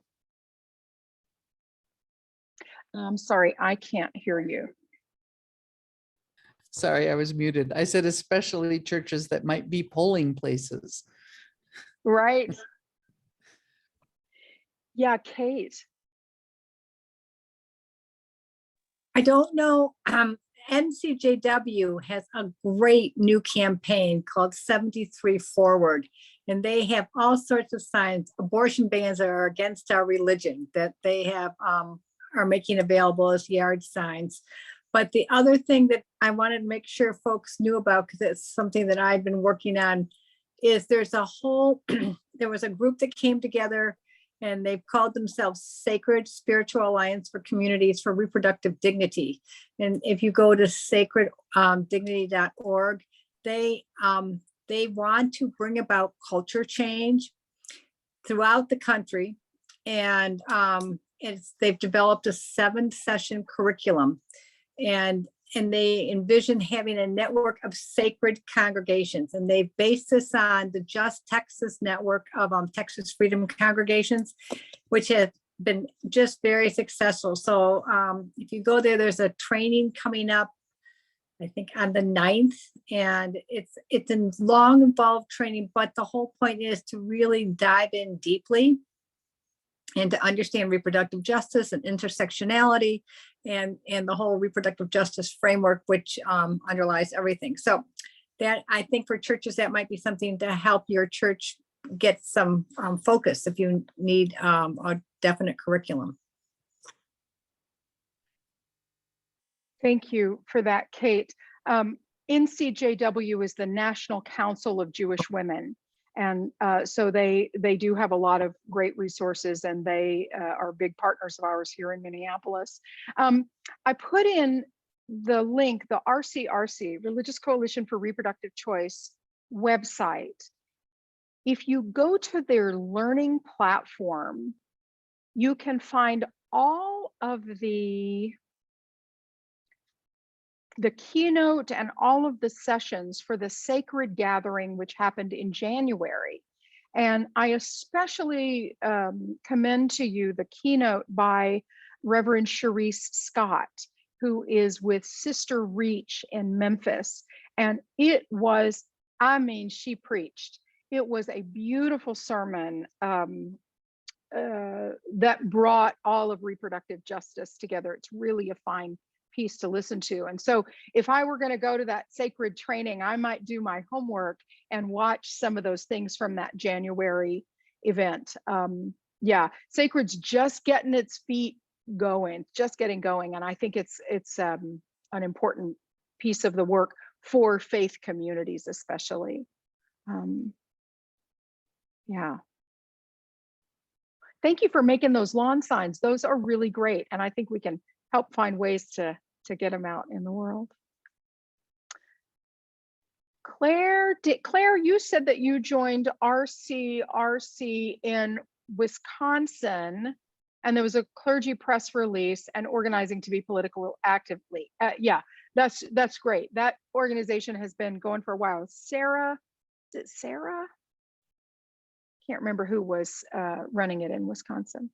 I'm sorry, I can't hear you. Sorry, I was muted. I said especially churches that might be polling places. Right. Yeah, Kate. I don't know. NCJW has a great new campaign called 73 Forward, and they have all sorts of signs, abortion bans are against our religion, that they have are making available as yard signs. But the other thing that I wanted to make sure folks knew about, because it's something that I've been working on, is there's a whole, there was a group that came together and they've called themselves Sacred Spiritual Alliance for Communities for Reproductive Dignity. And if you go to sacreddignity.org, they want to bring about culture change throughout the country. And they've developed a 7-session curriculum. And they envision having a network of sacred congregations. And they based this on the Just Texas network of Texas Freedom Congregations, which have been just very successful. So if you go there, there's a training coming up, I think on the 9th, and it's a long involved training, but the whole point is to really dive in deeply and to understand reproductive justice and intersectionality and the whole reproductive justice framework, which underlies everything. So that, I think for churches, that might be something to help your church get some focus if you need a definite curriculum. Thank you for that, Kate. NCJW is the National Council of Jewish Women. And so they do have a lot of great resources, and they are big partners of ours here in Minneapolis. I put in the link, the RCRC, Religious Coalition for Reproductive Choice website. If you go to their learning platform, you can find all of the keynote and all of the sessions for the Sacred Gathering, which happened in January. And I especially commend to you the keynote by Reverend Sharice Scott, who is with Sister Reach in Memphis. And it was, I mean, she preached. It was a beautiful sermon that brought all of reproductive justice together. It's really a fine piece to listen to. And so if I were going to go to that sacred training, I might do my homework and watch some of those things from that January event. Yeah, Sacred's just getting its feet going, just getting going. And I think it's an important piece of the work for faith communities, especially. Yeah. Thank you for making those lawn signs. Those are really great. And I think we can help find ways to get them out in the world. Claire, you said that you joined RCRC in Wisconsin, and there was a clergy press release and organizing to be political actively. Yeah, that's great. That organization has been going for a while. Sarah, is it Sarah? Can't remember who was running it in Wisconsin.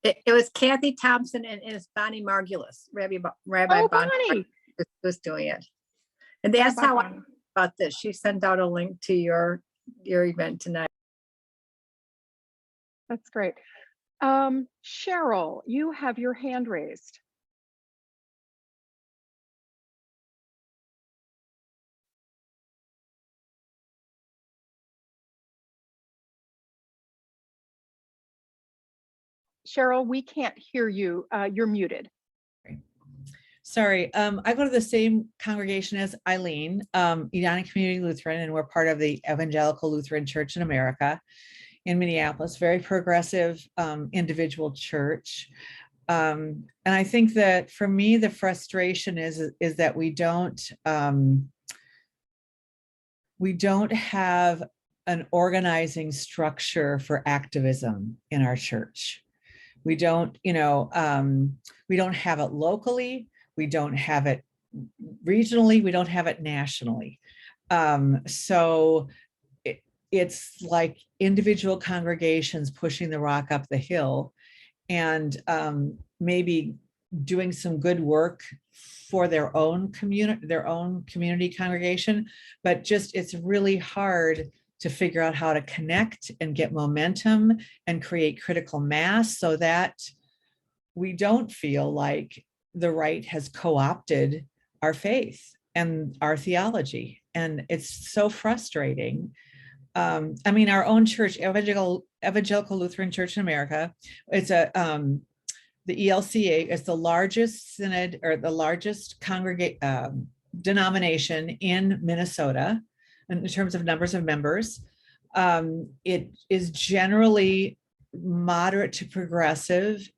It was Kathy Thompson and it's Bonnie Margulis, Rabbi Oh, Bonnie Bonnie. was doing it. And that's Rabbi how I Bonnie. about this. She sent out a link to your event tonight. That's great. Cheryl, you have your hand raised. Cheryl, we can't hear you. You're muted. Sorry, I go to the same congregation as Eileen, Edina Community Lutheran, and we're part of the Evangelical Lutheran Church in America in Minneapolis, very progressive individual church. And I think that for me, the frustration is that we don't have an organizing structure for activism in our church. We don't, we don't have it locally. We don't have it regionally. We don't have it nationally. So it's like individual congregations pushing the rock up the hill and maybe doing some good work for their own community congregation, but just it's really hard to figure out how to connect and get momentum and create critical mass so that we don't feel like the right has co-opted our faith and our theology. And it's so frustrating. I mean, our own church, Evangelical Lutheran Church in America, it's the ELCA is the largest synod or the largest denomination in Minnesota in terms of numbers of members. It is generally moderate to progressive.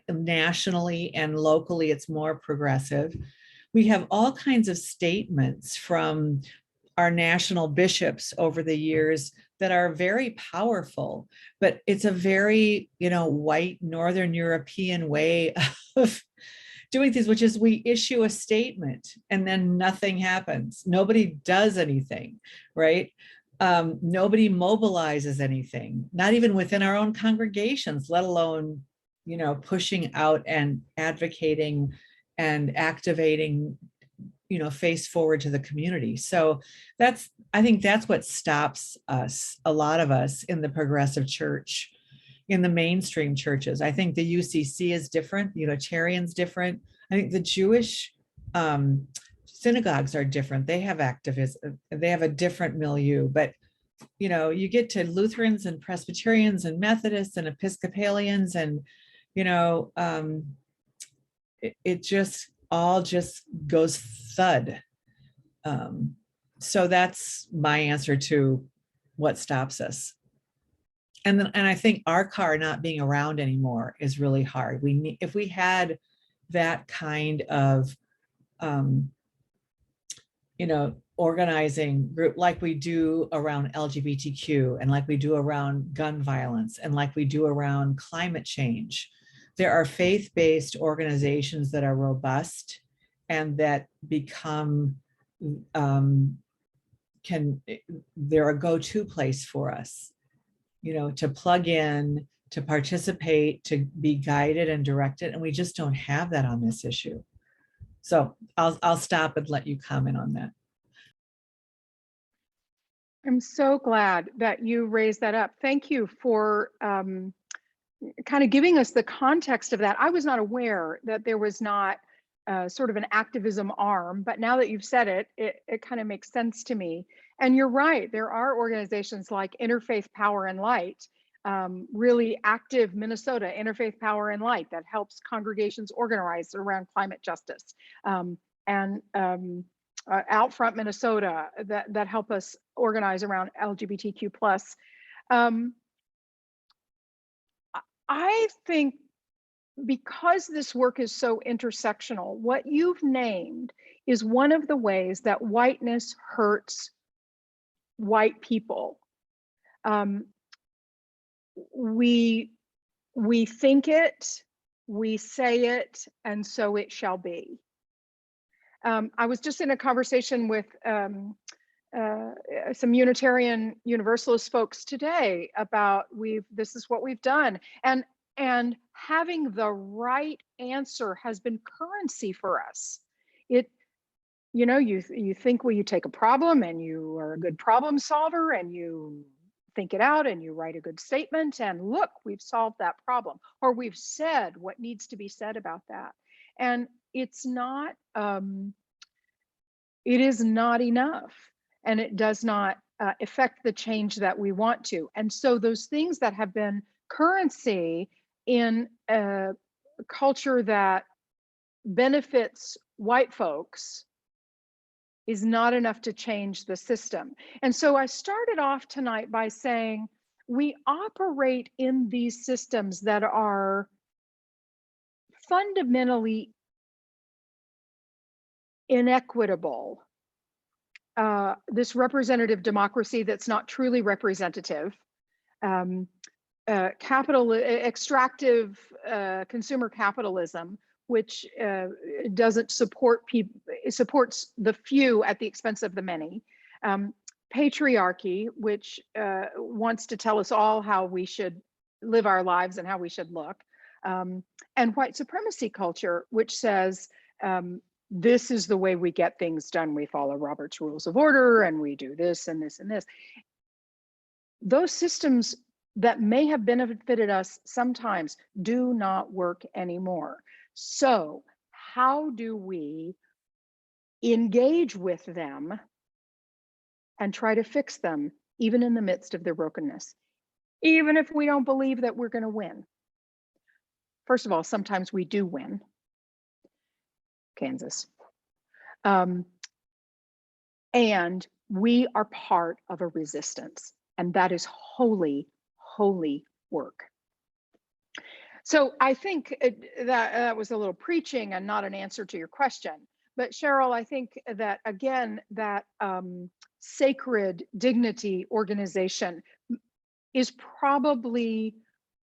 Nationally and locally, it's more progressive. We have all kinds of statements from our national bishops over the years that are very powerful, but it's a very, white Northern European way of doing things, which is we issue a statement and then nothing happens. Nobody does anything, right? Nobody mobilizes anything, not even within our own congregations, let alone pushing out and advocating and activating, face forward to the community. So I think that's what stops us, a lot of us in the progressive church, in the mainstream churches. I think the UCC is different, Unitarian's different. I think the Jewish synagogues are different. They have activism, they have a different milieu, but you get to Lutherans and Presbyterians and Methodists and Episcopalians and it just all just goes thud. So that's my answer to what stops us. And I think our car not being around anymore is really hard. If we had that kind of organizing group like we do around LGBTQ and like we do around gun violence and like we do around climate change. There are faith-based organizations that are robust and that become, they're a go-to place for us, to plug in, to participate, to be guided and directed. And we just don't have that on this issue. So I'll stop and let you comment on that. I'm so glad that you raised that up. Thank you for kind of giving us the context of that. I was not aware that there was not sort of an activism arm, but now that you've said it, it kind of makes sense to me. And you're right, there are organizations like Interfaith Power and Light, really active Minnesota Interfaith Power and Light that helps congregations organize around climate justice. And Outfront Minnesota that help us organize around LGBTQ+. I think because this work is so intersectional, what you've named is one of the ways that whiteness hurts white people. We think it, we say it, and so it shall be. I was just in a conversation with some Unitarian Universalist folks today about this is what we've done, and having the right answer has been currency for us. You think, well, you take a problem and you are a good problem solver and you think it out and you write a good statement and look, we've solved that problem, or we've said what needs to be said about that. And it's not, it is not enough, and it does not affect the change that we want to. And so those things that have been currency in a culture that benefits white folks is not enough to change the system. And so I started off tonight by saying we operate in these systems that are fundamentally inequitable. This representative democracy that's not truly representative, extractive consumer capitalism, which doesn't support people, supports the few at the expense of the many. Patriarchy, which wants to tell us all how we should live our lives and how we should look. And white supremacy culture, which says, this is the way we get things done. We follow Robert's Rules of Order and we do this and this and this. Those systems that may have benefited us sometimes do not work anymore. So how do we engage with them and try to fix them, even in the midst of their brokenness, even if we don't believe that we're going to win? First of all, sometimes we do win. Kansas. And we are part of a resistance, and that is holy, holy work. So I think that was a little preaching and not an answer to your question. But Cheryl, I think that, again, that sacred dignity organization is probably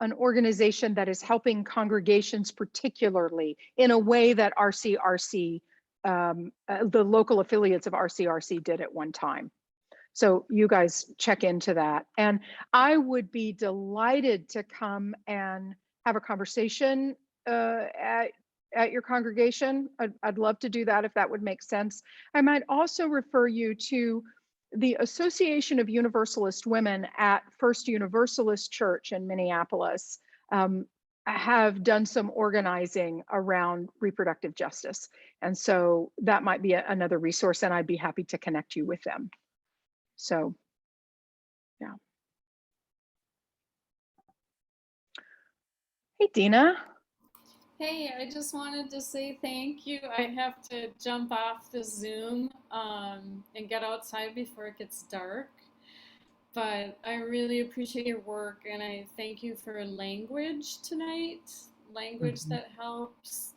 an organization that is helping congregations, particularly in a way that RCRC, the local affiliates of RCRC did at one time. So you guys check into that. And I would be delighted to come and have a conversation at your congregation. I'd love to do that if that would make sense. I might also refer you to the Association of Universalist Women at First Universalist Church in Minneapolis. Have done some organizing around reproductive justice. And so that might be another resource, and I'd be happy to connect you with them. So, yeah. Hey, Dina. Hey, I just wanted to say thank you. I have to jump off the Zoom and get outside before it gets dark. But I really appreciate your work, and I thank you for language tonight, language that helps.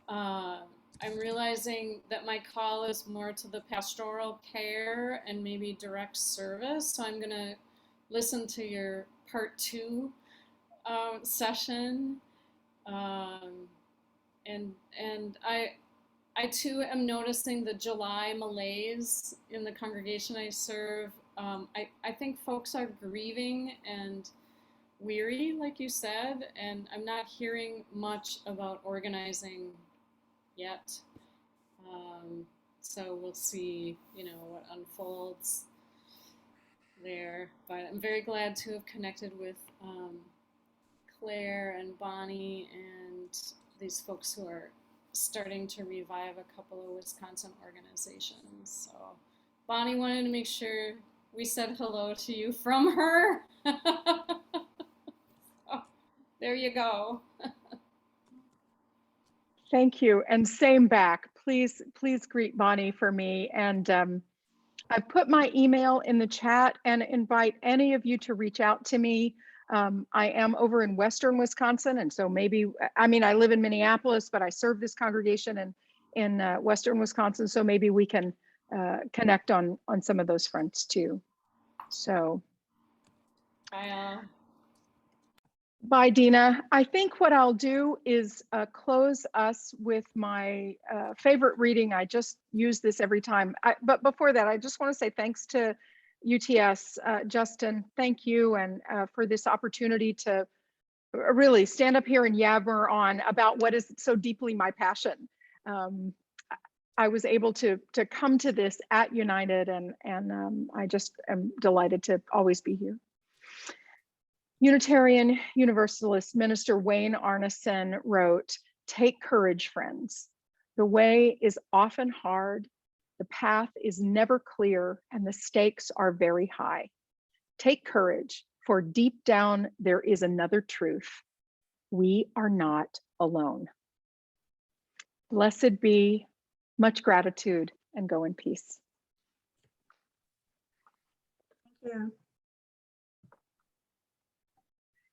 I'm realizing that my call is more to the pastoral care and maybe direct service. So I'm going to listen to your part 2 session. And I too am noticing the July malaise in the congregation I serve. I think folks are grieving and weary, like you said, and I'm not hearing much about organizing yet. So we'll see, what unfolds there. But I'm very glad to have connected with Claire and Bonnie and these folks who are starting to revive a couple of Wisconsin organizations. So Bonnie wanted to make sure we said hello to you from her. So, there you go. Thank you, and same back. Please greet Bonnie for me. And I put my email in the chat and invite any of you to reach out to me. I am over in Western Wisconsin, and so maybe, I mean, I live in Minneapolis, but I serve this congregation in Western Wisconsin, so maybe we can connect on some of those fronts too. So. Bye, Dina. I think what I'll do is close us with my favorite reading. I just use this every time. But before that, I just want to say thanks to UTS. Justin, thank you, and for this opportunity to really stand up here and yabber on about what is so deeply my passion. I was able to come to this at United, and I just am delighted to always be here. Unitarian Universalist minister Wayne Arneson wrote, "Take courage, friends. The way is often hard, the path is never clear, and the stakes are very high. Take courage, for deep down there is another truth. We are not alone." Blessed be, much gratitude, and go in peace. Thank you.